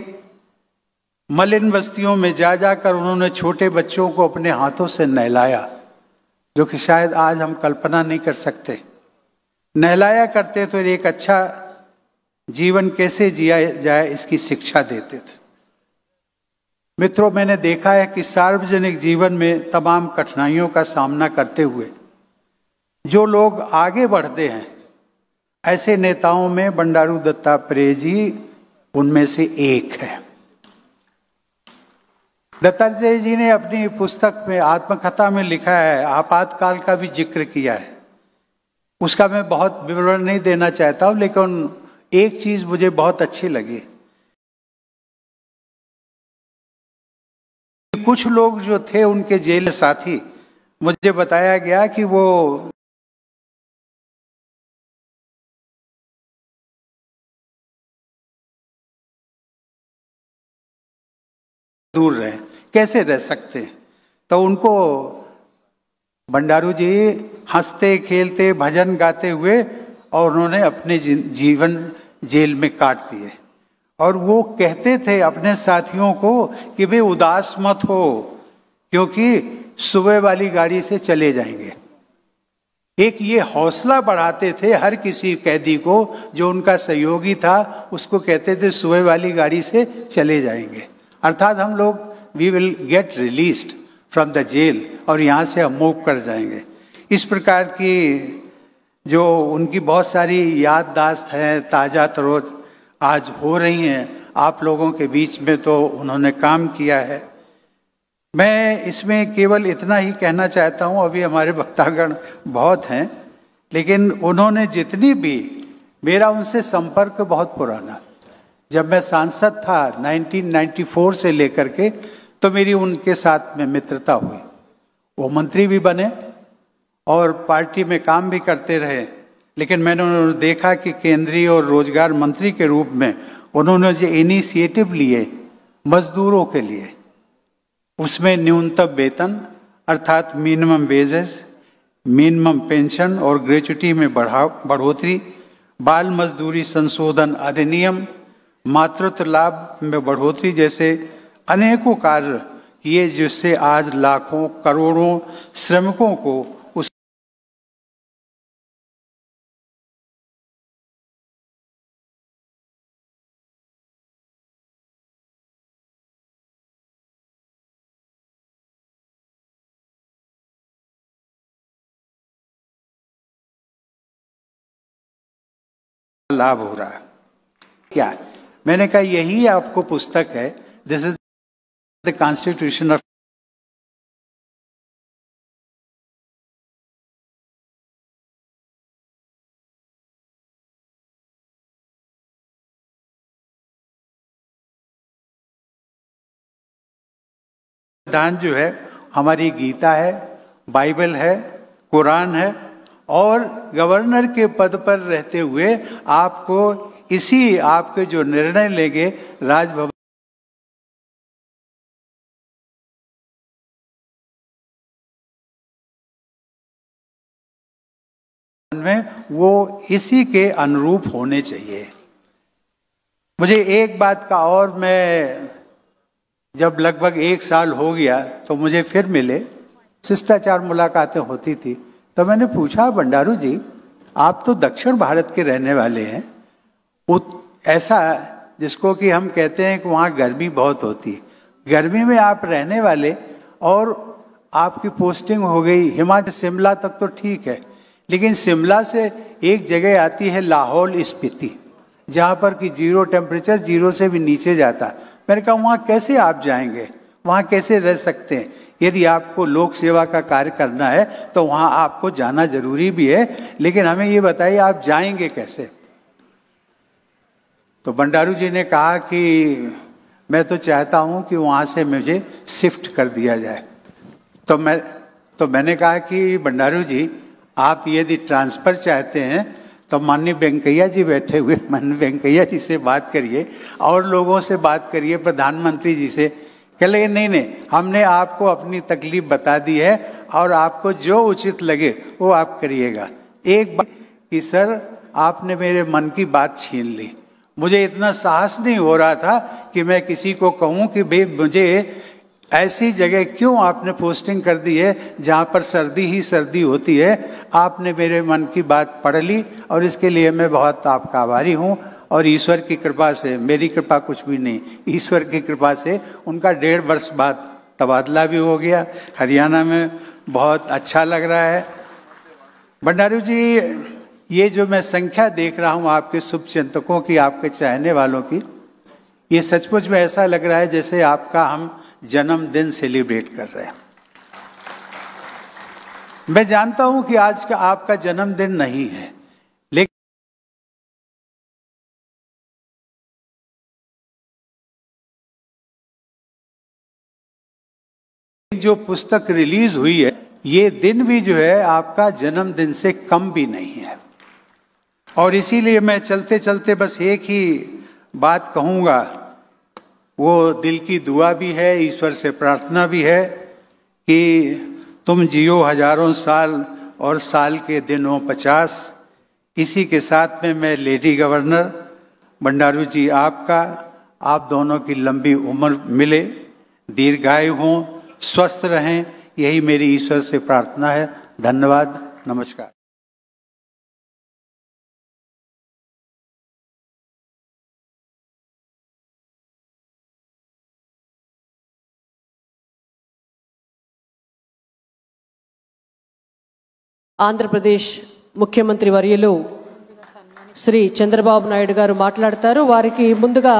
मलिन बस्तियों में जा जाकर उन्होंने छोटे बच्चों को अपने हाथों से नहलाया, जो कि शायद आज हम कल्पना नहीं कर सकते। नहलाया करते तो एक अच्छा जीवन कैसे जिया जाए इसकी शिक्षा देते थे। मित्रों, मैंने देखा है कि सार्वजनिक जीवन में तमाम कठिनाइयों का सामना करते हुए जो लोग आगे बढ़ते हैं, ऐसे नेताओं में बंडारू दत्तात्रेय जी उनमें से एक है। दत्तात्रेय जी ने अपनी पुस्तक में, आत्मकथा में लिखा है, आपातकाल का भी जिक्र किया है। उसका मैं बहुत विवरण नहीं देना चाहता हूं, लेकिन एक चीज मुझे बहुत अच्छी लगी। कुछ लोग जो थे उनके जेल साथी, मुझे बताया गया कि वो दूर रहे, कैसे रह सकते हैं। तो उनको बंडारू जी हंसते खेलते भजन गाते हुए और उन्होंने अपने जीवन जेल में काट दिए। और वो कहते थे अपने साथियों को कि भाई उदास मत हो, क्योंकि सुबह वाली गाड़ी से चले जाएंगे। एक ये हौसला बढ़ाते थे हर किसी कैदी को, जो उनका सहयोगी था उसको कहते थे सुबह वाली गाड़ी से चले जाएंगे, अर्थात हम लोग we will get released from the jail और यहाँ से हम मूव कर जाएंगे। इस प्रकार की जो उनकी बहुत सारी याददाश्त हैं, ताज़ा तरोज आज हो रही हैं आप लोगों के बीच में, तो उन्होंने काम किया है। मैं इसमें केवल इतना ही कहना चाहता हूँ, अभी हमारे वक्तागण बहुत हैं, लेकिन उन्होंने जितनी भी, मेरा उनसे संपर्क बहुत पुराना, जब मैं सांसद था 1994 से लेकर के, तो मेरी उनके साथ में मित्रता हुई। वो मंत्री भी बने और पार्टी में काम भी करते रहे, लेकिन मैंने उन्होंने देखा कि केंद्रीय और रोजगार मंत्री के रूप में उन्होंने जो इनिशिएटिव लिए मजदूरों के लिए, उसमें न्यूनतम वेतन अर्थात मिनिमम वेजेस, मिनिमम पेंशन और ग्रेच्युटी में बढ़ोतरी, बाल मजदूरी संशोधन अधिनियम, मातृत्व लाभ में बढ़ोतरी जैसे अनेकों कार्य किए, जिससे आज लाखों करोड़ों श्रमिकों को उस लाभ हो रहा है। क्या मैंने कहा, यही आपको पुस्तक है, this is the constitution of दान जो है हमारी गीता है, बाइबल है, कुरान है, और गवर्नर के पद पर रहते हुए आपको इसी आपके जो निर्णय लेंगे राजभवन में, वो इसी के अनुरूप होने चाहिए। मुझे एक बात का और, मैं जब लगभग 1 साल हो गया तो मुझे फिर मिले, शिष्टाचार मुलाकातें होती थी, तो मैंने पूछा भंडारू जी आप तो दक्षिण भारत के रहने वाले हैं, ऐसा जिसको कि हम कहते हैं कि वहाँ गर्मी बहुत होती है, गर्मी में आप रहने वाले और आपकी पोस्टिंग हो गई हिमाचल शिमला तक तो ठीक है, लेकिन शिमला से एक जगह आती है लाहौल स्पीति, जहाँ पर कि 0 टेम्परेचर 0 से भी नीचे जाता। मैंने कहा वहाँ कैसे आप जाएंगे, वहाँ कैसे रह सकते हैं? यदि आपको लोक सेवा का कार्य करना है तो वहाँ आपको जाना जरूरी भी है, लेकिन हमें ये बताइए आप जाएंगे कैसे? तो भंडारू जी ने कहा कि मैं तो चाहता हूँ कि वहाँ से मुझे शिफ्ट कर दिया जाए। तो मैंने कहा कि भंडारू जी आप यदि ट्रांसफ़र चाहते हैं तो माननीय वेंकैया जी बैठे हुए, माननीय वेंकैया जी से बात करिए और लोगों से बात करिए, प्रधानमंत्री जी से। कह लगे नहीं, हमने आपको अपनी तकलीफ बता दी है और आपको जो उचित लगे वो आप करिएगा। एक बात कि सर आपने मेरे मन की बात छीन ली, मुझे इतना साहस नहीं हो रहा था कि मैं किसी को कहूँ कि भाई मुझे ऐसी जगह क्यों आपने पोस्टिंग कर दी है जहाँ पर सर्दी ही सर्दी होती है। आपने मेरे मन की बात पढ़ ली और इसके लिए मैं बहुत आपका आभारी हूँ। और ईश्वर की कृपा से, मेरी कृपा कुछ भी नहीं, ईश्वर की कृपा से उनका 1.5 वर्ष बाद तबादला भी हो गया। हरियाणा में बहुत अच्छा लग रहा है। भंडारू जी ये जो मैं संख्या देख रहा हूँ आपके शुभचिंतकों की, आपके चाहने वालों की, ये सचमुच में ऐसा लग रहा है जैसे आपका हम जन्मदिन सेलिब्रेट कर रहे हैं। मैं जानता हूं कि आज का आपका जन्मदिन नहीं है, लेकिन जो पुस्तक रिलीज हुई है ये दिन भी जो है आपका जन्मदिन से कम भी नहीं है। और इसीलिए मैं चलते चलते बस एक ही बात कहूंगा, वो दिल की दुआ भी है, ईश्वर से प्रार्थना भी है कि तुम जियो हजारों साल और साल के दिनों 50। इसी के साथ में मैं लेडी गवर्नर भंडारू जी आपका, आप दोनों की लंबी उम्र मिले, दीर्घायु हों, स्वस्थ रहें, यही मेरी ईश्वर से प्रार्थना है। धन्यवाद, नमस्कार। ఆంధ్రప్రదేశ్ ముఖ్యమంత్రి వర్యులు శ్రీ చంద్రబాబు నాయుడు గారు మాట్లాడతారు. వారికి ముందుగా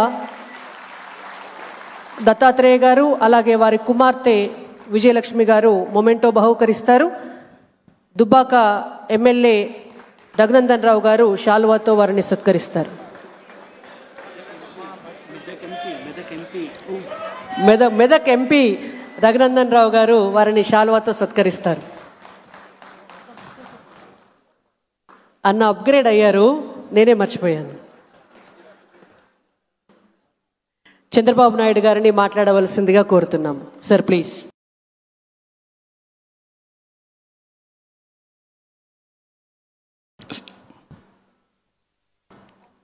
దత్తాత్రేయ గారు అలాగే వారి కుమార్తె విజయలక్ష్మి గారు మొమెంటో బహుకరిస్తారు. దుబ్బాక ఎమ్మెల్యే రఘునందన్ రావు గారు శాలువాతో వారిని సత్కరిస్తారు. మెదక్ ఎంపీ రఘునందన్ రావు గారు వారిని శాలువాతో సత్కరిస్తారు. అన్న అప్గ్రేడ్ అయ్యారు, నేనే మర్చిపోయాను. చంద్రబాబు నాయుడు గారిని మాట్లాడవలసిందిగా కోరుతున్నాము. Sir please.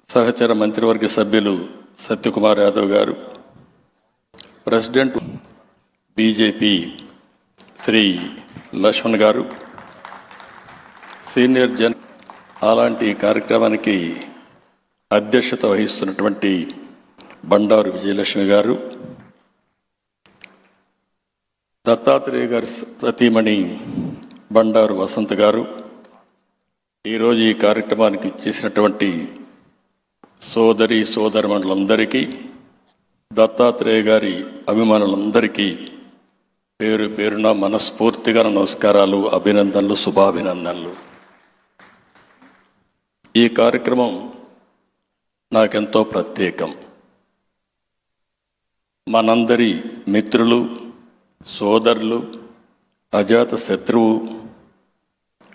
సహచర మంత్రివర్గ సభ్యులు సత్యకుమార్ యాదవ్ గారు, ప్రెసిడెంట్ బీజేపీ శ్రీ లక్ష్మణ్ గారు, సీనియర్ జన్ అలాంటి కార్యక్రమానికి అధ్యక్షత వహిస్తున్నటువంటి బండారు విజయలక్ష్మి గారు, దత్తాత్రేయ గారి సతీమణి బండారు వసంత్ గారు, ఈరోజు ఈ కార్యక్రమానికి చేసినటువంటి సోదరి సోదరమణులందరికీ, దత్తాత్రేయ గారి అభిమానులందరికీ పేరు పేరున మనస్ఫూర్తిగా నమస్కారాలు, అభినందనలు, శుభాభినందనలు. ఈ కార్యక్రమం నాకెంతో ప్రత్యేకం. మనందరి మిత్రులు, సోదరులు, అజాత శత్రువు,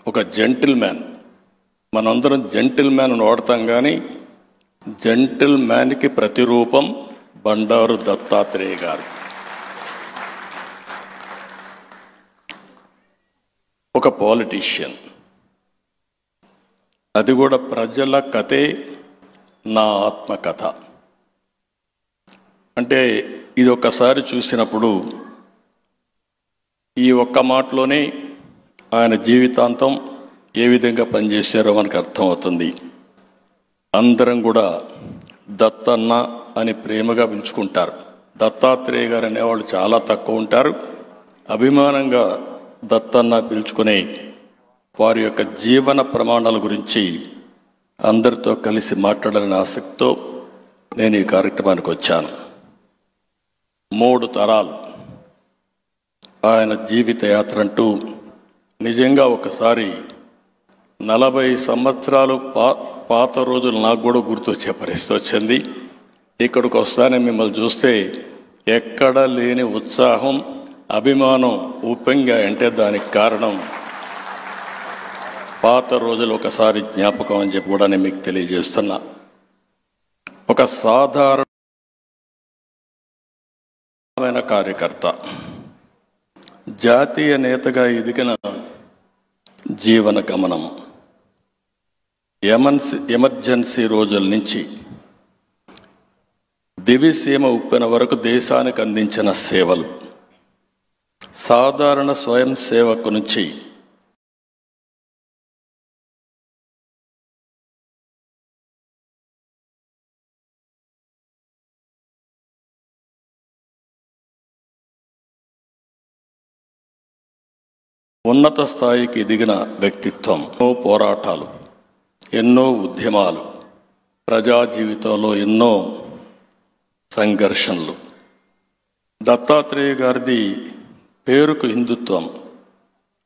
ఒక జెంటిల్మ్యాన్. మనందరం జెంటిల్మ్యాన్ వాడతాం కానీ జెంటిల్ మ్యాన్కి ప్రతిరూపం బండారు దత్తాత్రేయ గారు. ఒక పాలిటీషియన్, అది కూడా ప్రజల కథే నా ఆత్మకథ. అంటే ఇది ఒక్కసారి చూసినప్పుడు ఈ ఒక్క మాటలోనే ఆయన జీవితాంతం ఏ విధంగా పనిచేశారో మనకు అర్థమవుతుంది. అందరం కూడా దత్తన్న అని ప్రేమగా పిలుచుకుంటారు. దత్తాత్రేయ గారు అనేవాళ్ళు చాలా తక్కువ ఉంటారు. అభిమానంగా దత్తన్న పిలుచుకునే వారి యొక్క జీవన ప్రమాణాల గురించి అందరితో కలిసి మాట్లాడాలని ఆసక్తితో నేను ఈ కార్యక్రమానికి వచ్చాను. 3 తరాలు ఆయన జీవిత యాత్ర అంటూ నిజంగా ఒకసారి 40 సంవత్సరాలు పాత రోజులు నాకు కూడా గుర్తొచ్చే పరిస్థితి వచ్చింది. ఇక్కడికి వస్తానే మిమ్మల్ని చూస్తే ఎక్కడ లేని ఉత్సాహం, అభిమానం ఉప్పొంగా. అంటే దానికి కారణం పాత రోజులు ఒకసారి జ్ఞాపకం అని చెప్పి కూడా నేను మీకు తెలియజేస్తున్నా. ఒక సాధారణమైన కార్యకర్త, జాతీయ నేతగా ఎదిగిన జీవన గమనం, ఎమర్జెన్సీ రోజుల నుంచి దివిసీమ ఉప్పెన వరకు దేశానికి అందించిన సేవలు, సాధారణ స్వయం సేవకు నుంచి ఉన్నత స్థాయికి ఎదిగిన వ్యక్తిత్వం, ఎన్నో పోరాటాలు, ఎన్నో ఉద్యమాలు, ప్రజా జీవితంలో ఎన్నో సంఘర్షణలు. దత్తాత్రేయ గారిది పేరుకు హిందుత్వం,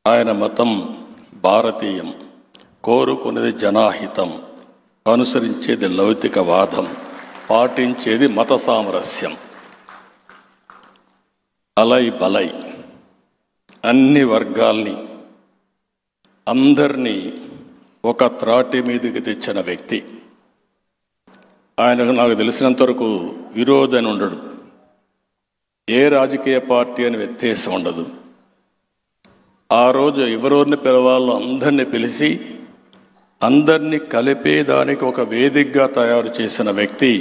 ఆయన మతం భారతీయం, కోరుకునేది జనాహితం, అనుసరించేది లౌకికవాదం, పాటించేది మత సామరస్యం. అలై బలై అన్ని వర్గాల్ని, అందరినీ ఒక త్రాటి మీదకి తెచ్చిన వ్యక్తి. ఆయనకు నాకు తెలిసినంతవరకు విరోధని ఉండడు, ఏ రాజకీయ పార్టీ అని వ్యత్యాసం ఉండదు. ఆ రోజు ఎవరెవరిని పిలవాలో అందరినీ పిలిచి అందరినీ కలిపేదానికి ఒక వేదికగా తయారు చేసిన వ్యక్తి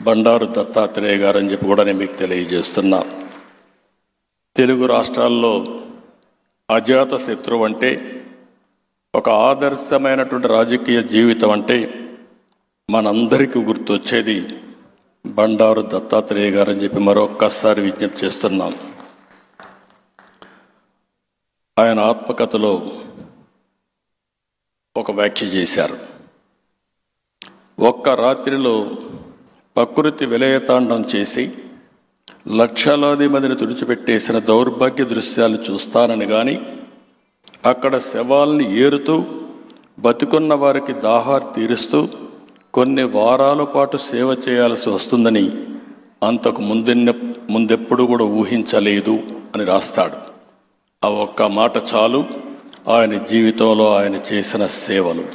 బండారు దత్తాత్రేయ గారు అని చెప్పి కూడా నేను మీకు తెలియజేస్తున్నా. తెలుగు రాష్ట్రాల్లో అజాత శత్రువు అంటే, ఒక ఆదర్శమైనటువంటి రాజకీయ జీవితం అంటే మనందరికీ గుర్తొచ్చేది బండారు దత్తాత్రేయ గారు అని చెప్పి మరొక్కసారి విజ్ఞప్తి చేస్తున్నాం. ఆయన ఆత్మకథలో ఒక వ్యాఖ్య చేశారు. ఒక్క రాత్రిలో ప్రకృతి విలయతాండం చేసి లక్షలాది మందిని తుడిచిపెట్టేసిన దౌర్భాగ్య దృశ్యాలు చూస్తానని గాని, అక్కడ శవాల్ని ఏరుతూ బతికున్న వారికి దాహార్ తీరుస్తూ కొన్ని వారాల పాటు సేవ చేయాల్సి వస్తుందని అంతకు ముందెప్పుడు కూడా ఊహించలేదు అని రాస్తాడు. ఆ ఒక్క మాట చాలు ఆయన జీవితంలో ఆయన చేసిన సేవలు.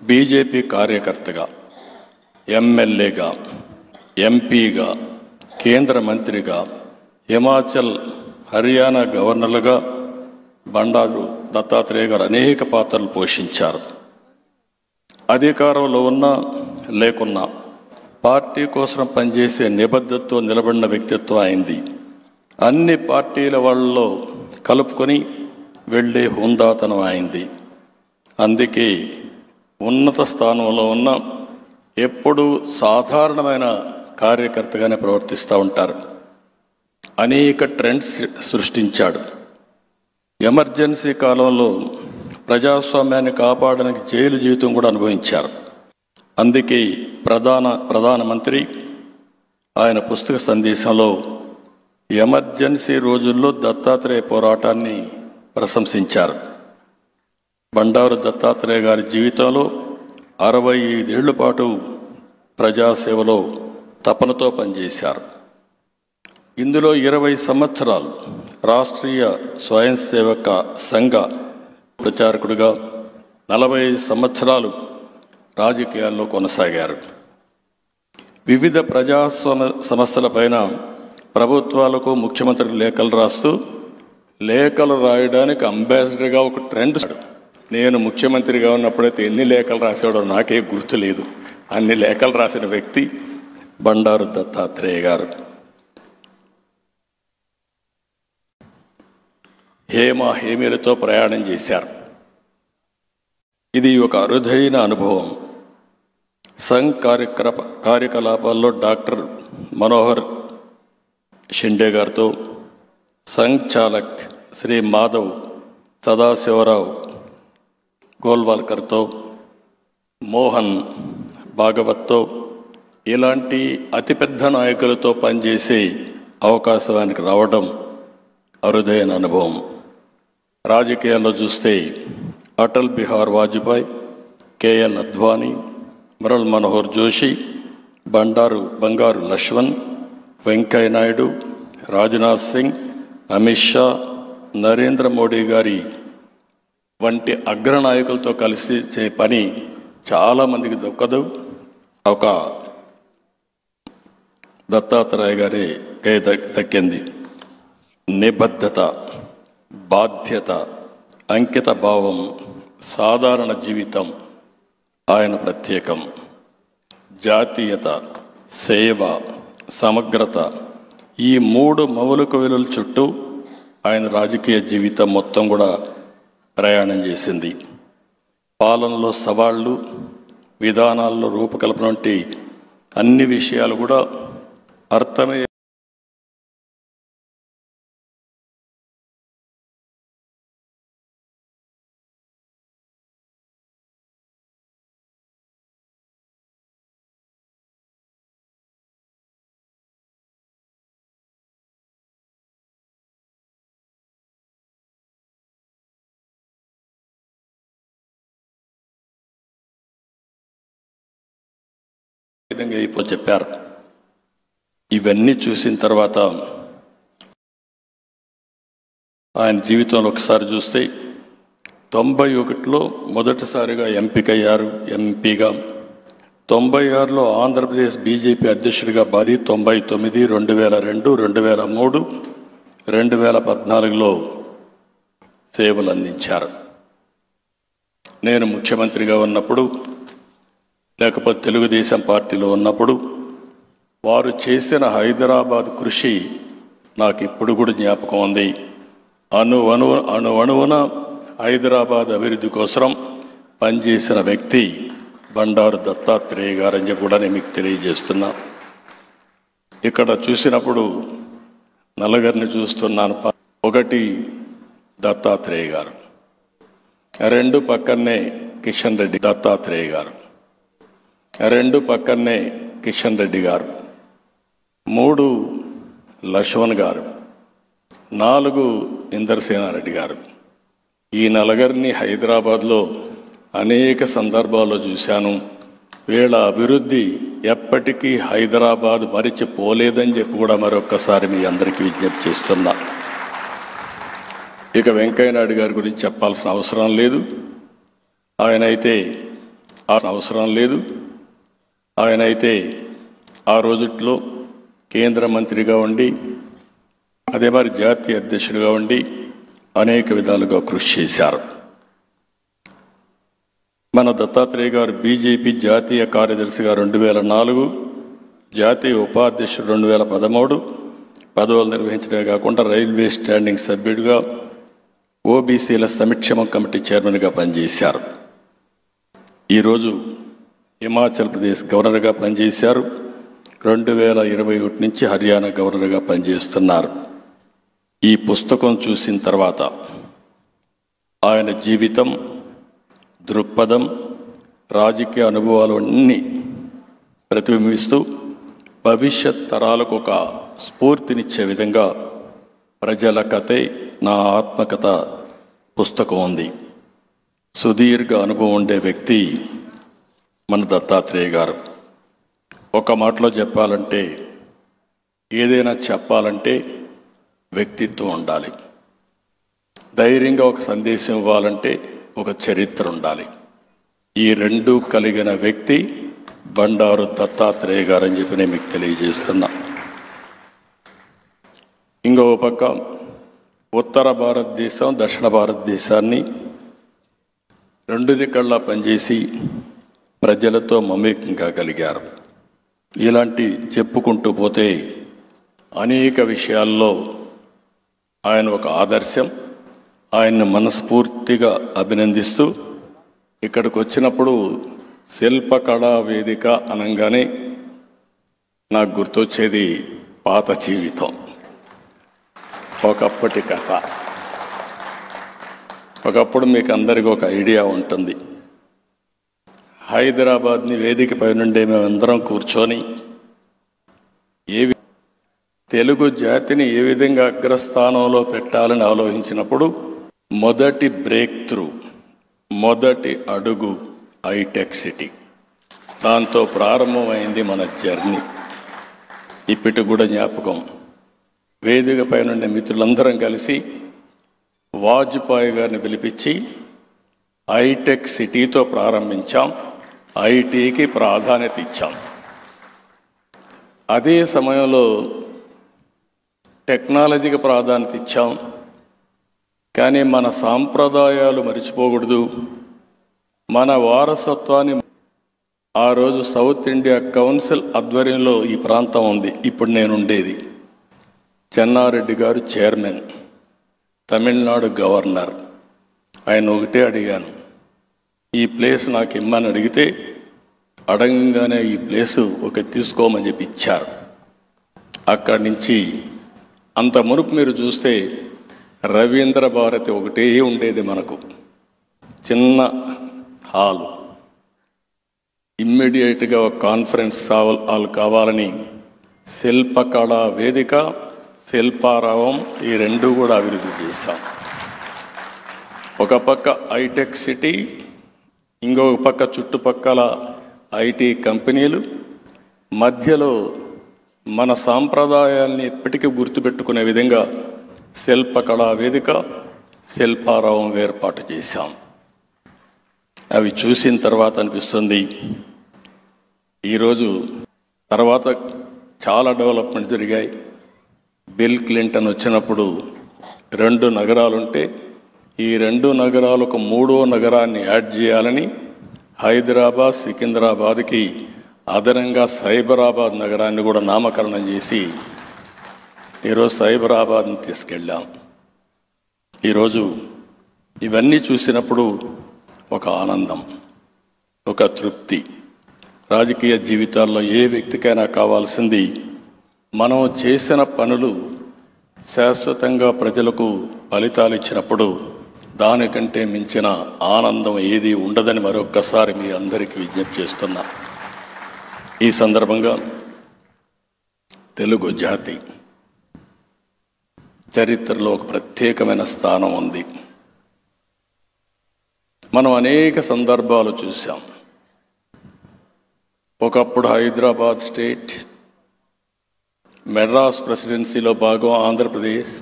బీజేపీ కార్యకర్తగా, ఎమ్మెల్యేగా, ఎంపీగా, కేంద్ర మంత్రిగా, హిమాచల్, హర్యానా గవర్నర్లుగా బండారు దత్తాత్రేయ గారు అనేక పాత్రలు పోషించారు. అధికారంలో ఉన్నా లేకున్నా పార్టీ కోసం పనిచేసే నిబద్ధతతో నిలబడిన వ్యక్తిత్వం అయింది. అన్ని పార్టీల వాళ్ళలో కలుపుకొని వెళ్ళే హుందాతనం అయింది. అందుకే ఉన్నత స్థానంలో ఉన్న ఎప్పుడూ సాధారణమైన కార్యకర్తగానే ప్రవర్తిస్తూ ఉంటారు. అనేక ట్రెండ్స్ సృష్టించాడు. ఎమర్జెన్సీ కాలంలో ప్రజాస్వామ్యాన్ని కాపాడడానికి జైలు జీవితం కూడా అనుభవించారు. అందుకే ప్రధానమంత్రి ఆయన పుస్తక సందేశంలో ఎమర్జెన్సీ రోజుల్లో దత్తాత్రేయ పోరాటాన్ని ప్రశంసించారు. బండారు దత్తాత్రేయ గారి జీవితంలో 65 ఏళ్ల పాటు ప్రజాసేవలో తపనతో పనిచేశారు. ఇందులో 20 సంవత్సరాలు రాష్ట్రీయ స్వయం సేవక సంఘ ప్రచారకుడిగా, 45 సంవత్సరాలు రాజకీయాల్లో కొనసాగారు. వివిధ ప్రజా సమస్యలపైన ప్రభుత్వాలకు ముఖ్యమంత్రి లేఖలు రాస్తూ, లేఖలు రాయడానికి అంబాసిడర్గా ఒక ట్రెండ్. నేను ముఖ్యమంత్రిగా ఉన్నప్పుడైతే ఎన్ని లేఖలు రాసాడో నాకే గుర్తులేదు. అన్ని లేఖలు రాసిన వ్యక్తి బండారు దత్తాత్రేయ గారు. హేమీలతో ప్రయాణం చేశారు. ఇది ఒక అరుదైన అనుభవం. సంఘ్ కార్యకలాపాల్లో డాక్టర్ మనోహర్ షిండే గారితో, సంఘ్ చాలక్ శ్రీ మాధవ్ సదాశివరావు గోల్వాల్కర్తో, మోహన్ భాగవత్తో ఇలాంటి అతిపెద్ద నాయకులతో పనిచేసే అవకాశానికి రావడం అరుదైన అనుభవం. రాజకీయాల్లో చూస్తే అటల్ బిహార్ వాజ్పేయి, కేఎల్ అద్వానీ, మురళీ మనోహర్ జోషి, బంగారు లక్ష్మణ్, వెంకయ్య నాయుడు, రాజ్నాథ్ సింగ్, అమిత్ షా, నరేంద్ర మోడీ గారి వంటి అగ్రనాయకులతో కలిసి చే పని చాలామందికి దక్కదు. ఒక దత్తాత్రేయ గారి దక్కింది. నిబద్ధత, బాధ్యత, అంకిత భావం, సాధారణ జీవితం ఆయన ప్రత్యేకం. జాతీయత, సేవ, సమగ్రత ఈ 3 మౌలిక విలువల చుట్టూ ఆయన రాజకీయ జీవితం మొత్తం కూడా ప్రయాణం చేసింది. పాలనలో సవాళ్లు, విధానాల్లో రూపకల్పన వంటి అన్ని విషయాలు కూడా అర్థమయ్యే విధంగా ఇప్పుడు చెప్పారు. ఇవన్నీ చూసిన తర్వాత ఆయన జీవితంలో ఒకసారి చూస్తే 91లో మొదటిసారిగా ఎంపికయ్యారు ఎంపీగా. 96లో ఆంధ్రప్రదేశ్ బీజేపీ అధ్యక్షుడిగా 99, 2002, 2003, 2014లో సేవలు అందించారు. నేను ముఖ్యమంత్రిగా ఉన్నప్పుడు, లేకపోతే తెలుగుదేశం పార్టీలో ఉన్నప్పుడు వారు చేసిన హైదరాబాద్ కృషి నాకు ఇప్పుడు కూడా జ్ఞాపకం ఉంది. అణువణువున హైదరాబాద్ అభివృద్ధి కోసం పనిచేసిన వ్యక్తి బండారు దత్తాత్రేయ గారని కూడా నేను మీకు తెలియజేస్తున్నా. ఇక్కడ చూసినప్పుడు నలుగురిని చూస్తున్నాను. ఒకటి దత్తాత్రేయ గారు, 2 పక్కనే కిషన్ రెడ్డి దత్తాత్రేయ గారు, 2 పక్కనే కిషన్ రెడ్డి గారు, 3 లక్ష్మణ్ గారు, 4 ఇందర్సేనారెడ్డి గారు. ఈ నలుగురిని హైదరాబాద్లో అనేక సందర్భాల్లో చూశాను. వీళ్ళ అభివృద్ధి ఎప్పటికీ హైదరాబాద్ మరిచిపోలేదని చెప్పి కూడా మరొక్కసారి మీ అందరికీ విజ్ఞప్తి చేస్తున్నా. ఇక వెంకయ్య నాయుడు గారి గురించి చెప్పాల్సిన అవసరం లేదు. ఆయనైతే ఆ రోజుల్లో కేంద్ర మంత్రిగా ఉండి, అదే మరి జాతీయ అధ్యక్షుడిగా ఉండి అనేక విధాలుగా కృషి చేశారు. మన దత్తాత్రేయ గారు బీజేపీ జాతీయ కార్యదర్శిగా 2004, జాతీయ ఉపాధ్యక్షుడు 2013 పదవులు నిర్వహించడమే కాకుండా రైల్వే స్టాండింగ్ సభ్యుడిగా, ఓబీసీల సంక్షేమ కమిటీ చైర్మన్గా పనిచేశారు. ఈరోజు హిమాచల్ ప్రదేశ్ గవర్నర్గా పనిచేశారు. 2021 నుంచి హర్యానా గవర్నర్గా పనిచేస్తున్నారు. ఈ పుస్తకం చూసిన తర్వాత ఆయన జీవితం, దృక్పథం, రాజకీయ అనుభవాలు అన్నీ ప్రతిబింబిస్తూ భవిష్యత్ తరాలకు ఒక స్ఫూర్తినిచ్చే విధంగా ప్రజల కథే నా ఆత్మకథ పుస్తకం ఉంది. సుదీర్ఘ అనుభవం ఉండే వ్యక్తి మన దత్తాత్రేయ గారు. ఒక మాటలో చెప్పాలంటే ఏదైనా చెప్పాలంటే వ్యక్తిత్వం ఉండాలి. ధైర్యంగా ఒక సందేశం ఇవ్వాలంటే ఒక చరిత్ర ఉండాలి. ఈ రెండూ కలిగిన వ్యక్తి బండారు దత్తాత్రేయ గారు అని చెప్పి నేను మీకు తెలియజేస్తున్నా. ఇంకో పక్క ఉత్తర భారతదేశం, దక్షిణ భారతదేశాన్ని రెండు దిక్కల్లా పనిచేసి ప్రజలతో మమేకం కాగలిగారు. ఇలాంటి చెప్పుకుంటూ పోతే అనేక విషయాల్లో ఆయన ఒక ఆదర్శం. ఆయన్ని మనస్ఫూర్తిగా అభినందిస్తూ ఇక్కడికి వచ్చినప్పుడు శిల్పకళా వేదిక అనగానే నాకు గుర్తొచ్చేది పాత జీవితం, ఒకప్పటి కథ. ఒకప్పుడు మీకు అందరికీ ఒక ఐడియా ఉంటుంది. హైదరాబాద్ని వేదిక పై నుండి మేమందరం కూర్చొని తెలుగు జాతిని ఏ విధంగా అగ్రస్థానంలో పెట్టాలని ఆలోచించినప్పుడు మొదటి బ్రేక్ త్రూ, మొదటి అడుగు హైటెక్ సిటీ. దాంతో ప్రారంభమైంది మన జర్నీ. ఇప్పటి కూడా జ్ఞాపకం. వేదిక పై నుండి మిత్రులందరం కలిసి వాజ్పేయి గారిని పిలిపించి హైటెక్ సిటీతో ప్రారంభించాం. ఐటీకి ప్రాధాన్యత ఇచ్చాం. అదే సమయంలో టెక్నాలజీకి ప్రాధాన్యత ఇచ్చాం. కానీ మన సాంప్రదాయాలు మర్చిపోకూడదు. మన వారసత్వాన్ని ఆ రోజు సౌత్ ఇండియా కౌన్సిల్ ఆధ్వర్యంలో ఈ ప్రాంతం ఉంది. ఇప్పుడు నేను ఉండేది. చెన్నారెడ్డి గారు చైర్మన్, తమిళనాడు గవర్నర్. ఆయన ఒకటే అడిగాను, ఈ ప్లేస్ నాకు ఇమ్మని అడిగితే అడగంగానే ఈ ప్లేసు ఒక తీసుకోమని చెప్పి ఇచ్చారు. అక్కడి నుంచి అంత మునుపు మీరు చూస్తే రవీంద్ర భారతి ఒకటే ఉండేది మనకు, చిన్న హాల్. ఇమ్మీడియట్గా ఒక కాన్ఫరెన్స్ హాల్ కావాలని శిల్పకళా వేదిక, శిల్పారావం ఈ రెండు కూడా అభివృద్ధి చేశాం. ఒక పక్క హైటెక్ సిటీ, ఇంకొక పక్క చుట్టుపక్కల ఐటీ కంపెనీలు, మధ్యలో మన సాంప్రదాయాల్ని ఎప్పటికీ గుర్తుపెట్టుకునే విధంగా శిల్పకళా వేదిక, శిల్పారావం ఏర్పాటు చేశాం. అవి చూసిన తర్వాత అనిపిస్తుంది ఈరోజు తర్వాత చాలా డెవలప్మెంట్ జరిగాయి. బిల్ క్లింటన్ వచ్చినప్పుడు 2 నగరాలుంటే ఈ 2 నగరాలకు 3వ నగరాన్ని యాడ్ చేయాలని హైదరాబాద్, సికింద్రాబాద్కి అదనంగా సైబరాబాద్ నగరాన్ని కూడా నామకరణం చేసి ఈరోజు సైబరాబాద్ని తీసుకెళ్ళాం. ఈరోజు ఇవన్నీ చూసినప్పుడు ఒక ఆనందం, ఒక తృప్తి. రాజకీయ జీవితాల్లో ఏ వ్యక్తికైనా కావాల్సింది మనం చేసిన పనులు శాశ్వతంగా ప్రజలకు ఫలితాలు ఇచ్చినప్పుడు దానికంటే మించిన ఆనందం ఏది ఉండదని మరొక్కసారి మీ అందరికీ విజ్ఞప్తి చేస్తున్నా. ఈ సందర్భంగా తెలుగు జాతి చరిత్రలో ఒక ప్రత్యేకమైన స్థానం ఉంది. మనం అనేక సందర్భాలు చూసాం. ఒకప్పుడు హైదరాబాద్ స్టేట్, మెడ్రాస్ ప్రెసిడెన్సీలో భాగం ఆంధ్రప్రదేశ్,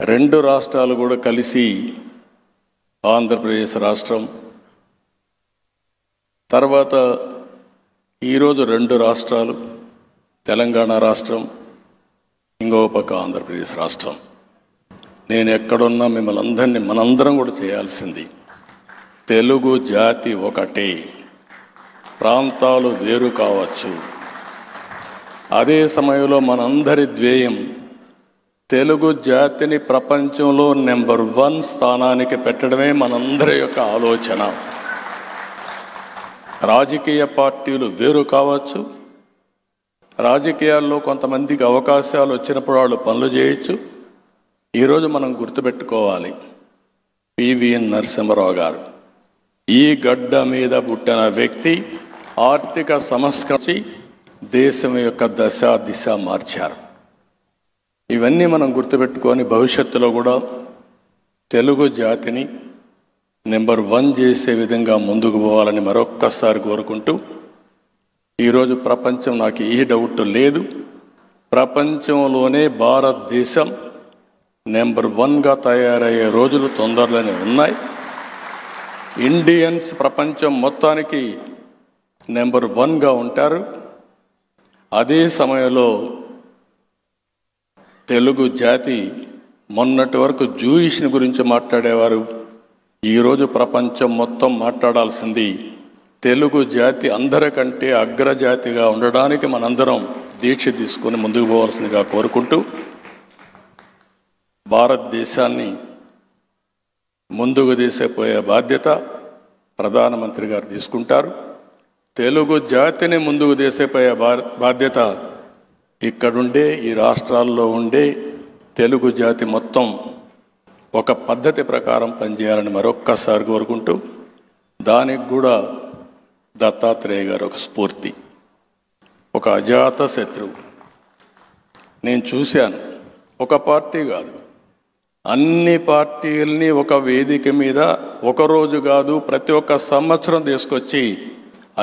2 రాష్ట్రాలు కూడా కలిసి ఆంధ్రప్రదేశ్ రాష్ట్రం. తర్వాత ఈరోజు 2 రాష్ట్రాలు, తెలంగాణ రాష్ట్రం, ఇంకో పక్క ఆంధ్రప్రదేశ్ రాష్ట్రం. నేను ఎక్కడున్నా మిమ్మల్ని అందరినీ మనందరం కూడా చేయాల్సింది తెలుగు జాతి ఒకటే. ప్రాంతాలు వేరు కావచ్చు, అదే సమయంలో మనందరి ధ్యేయం తెలుగు జాతిని ప్రపంచంలో నెంబర్ 1 స్థానానికి పెట్టడమే మనందరి యొక్క ఆలోచన. రాజకీయ పార్టీలు వేరు కావచ్చు, రాజకీయాల్లో కొంతమందికి అవకాశాలు వచ్చినప్పుడు వాళ్ళు పనులు చేయొచ్చు. ఈరోజు మనం గుర్తుపెట్టుకోవాలి, పివిఎన్ నరసింహారావు గారు ఈ గడ్డ మీద పుట్టిన వ్యక్తి ఆర్థిక సంస్కరించి దేశం యొక్క దశ దిశ మార్చారు. ఇవన్నీ మనం గుర్తుపెట్టుకొని భవిష్యత్తులో కూడా తెలుగు జాతిని నెంబర్ 1 చేసే విధంగా ముందుకు పోవాలని మరొక్కసారి కోరుకుంటూ, ఈరోజు ప్రపంచం నాకు ఏ డౌట్ లేదు, ప్రపంచంలోనే భారతదేశం నెంబర్ 1గా తయారయ్యే రోజులు తొందరలోనే ఉన్నాయి. ఇండియన్స్ ప్రపంచం మొత్తానికి నెంబర్ 1గా ఉంటారు. అదే సమయంలో తెలుగు జాతి మొన్నటి వరకు జూయిష్ని గురించి మాట్లాడేవారు. ఈరోజు ప్రపంచం మొత్తం మాట్లాడాల్సింది తెలుగు జాతి అందరికంటే అగ్రజాతిగా ఉండడానికి మనందరం దీక్ష తీసుకొని ముందుకు పోవాల్సిందిగా కోరుకుంటూ, భారతదేశాన్ని ముందుకు తీసుకుపోయే బాధ్యత ప్రధానమంత్రి గారు తీసుకుంటారు. తెలుగు జాతిని ముందుకు తీసుకుపోయే బాధ్యత ఇక్కడుండే ఈ రాష్ట్రాల్లో ఉండే తెలుగు జాతి మొత్తం ఒక పద్ధతి ప్రకారం పనిచేయాలని మరొక్కసారి కోరుకుంటూ, దానికి కూడా దత్తాత్రేయ గారు ఒక స్ఫూర్తి, ఒక అజాత శత్రువు. నేను చూశాను, ఒక పార్టీ కాదు, అన్ని పార్టీల్ని ఒక వేదిక మీద ఒకరోజు కాదు ప్రతి ఒక్క సంవత్సరం తీసుకొచ్చి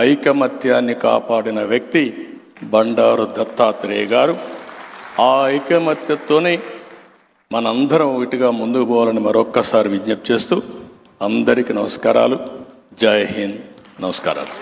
ఐకమత్యాన్ని కాపాడిన వ్యక్తి బండారు దత్తాత్రేయ గారు. ఆ ఐకమత్యంతోనే మనందరం ఒకటిగా ముందుకు పోవాలని మరొక్కసారి విజ్ఞప్తి చేస్తూ అందరికీ నమస్కారాలు. జై హింద్. నమస్కారాలు.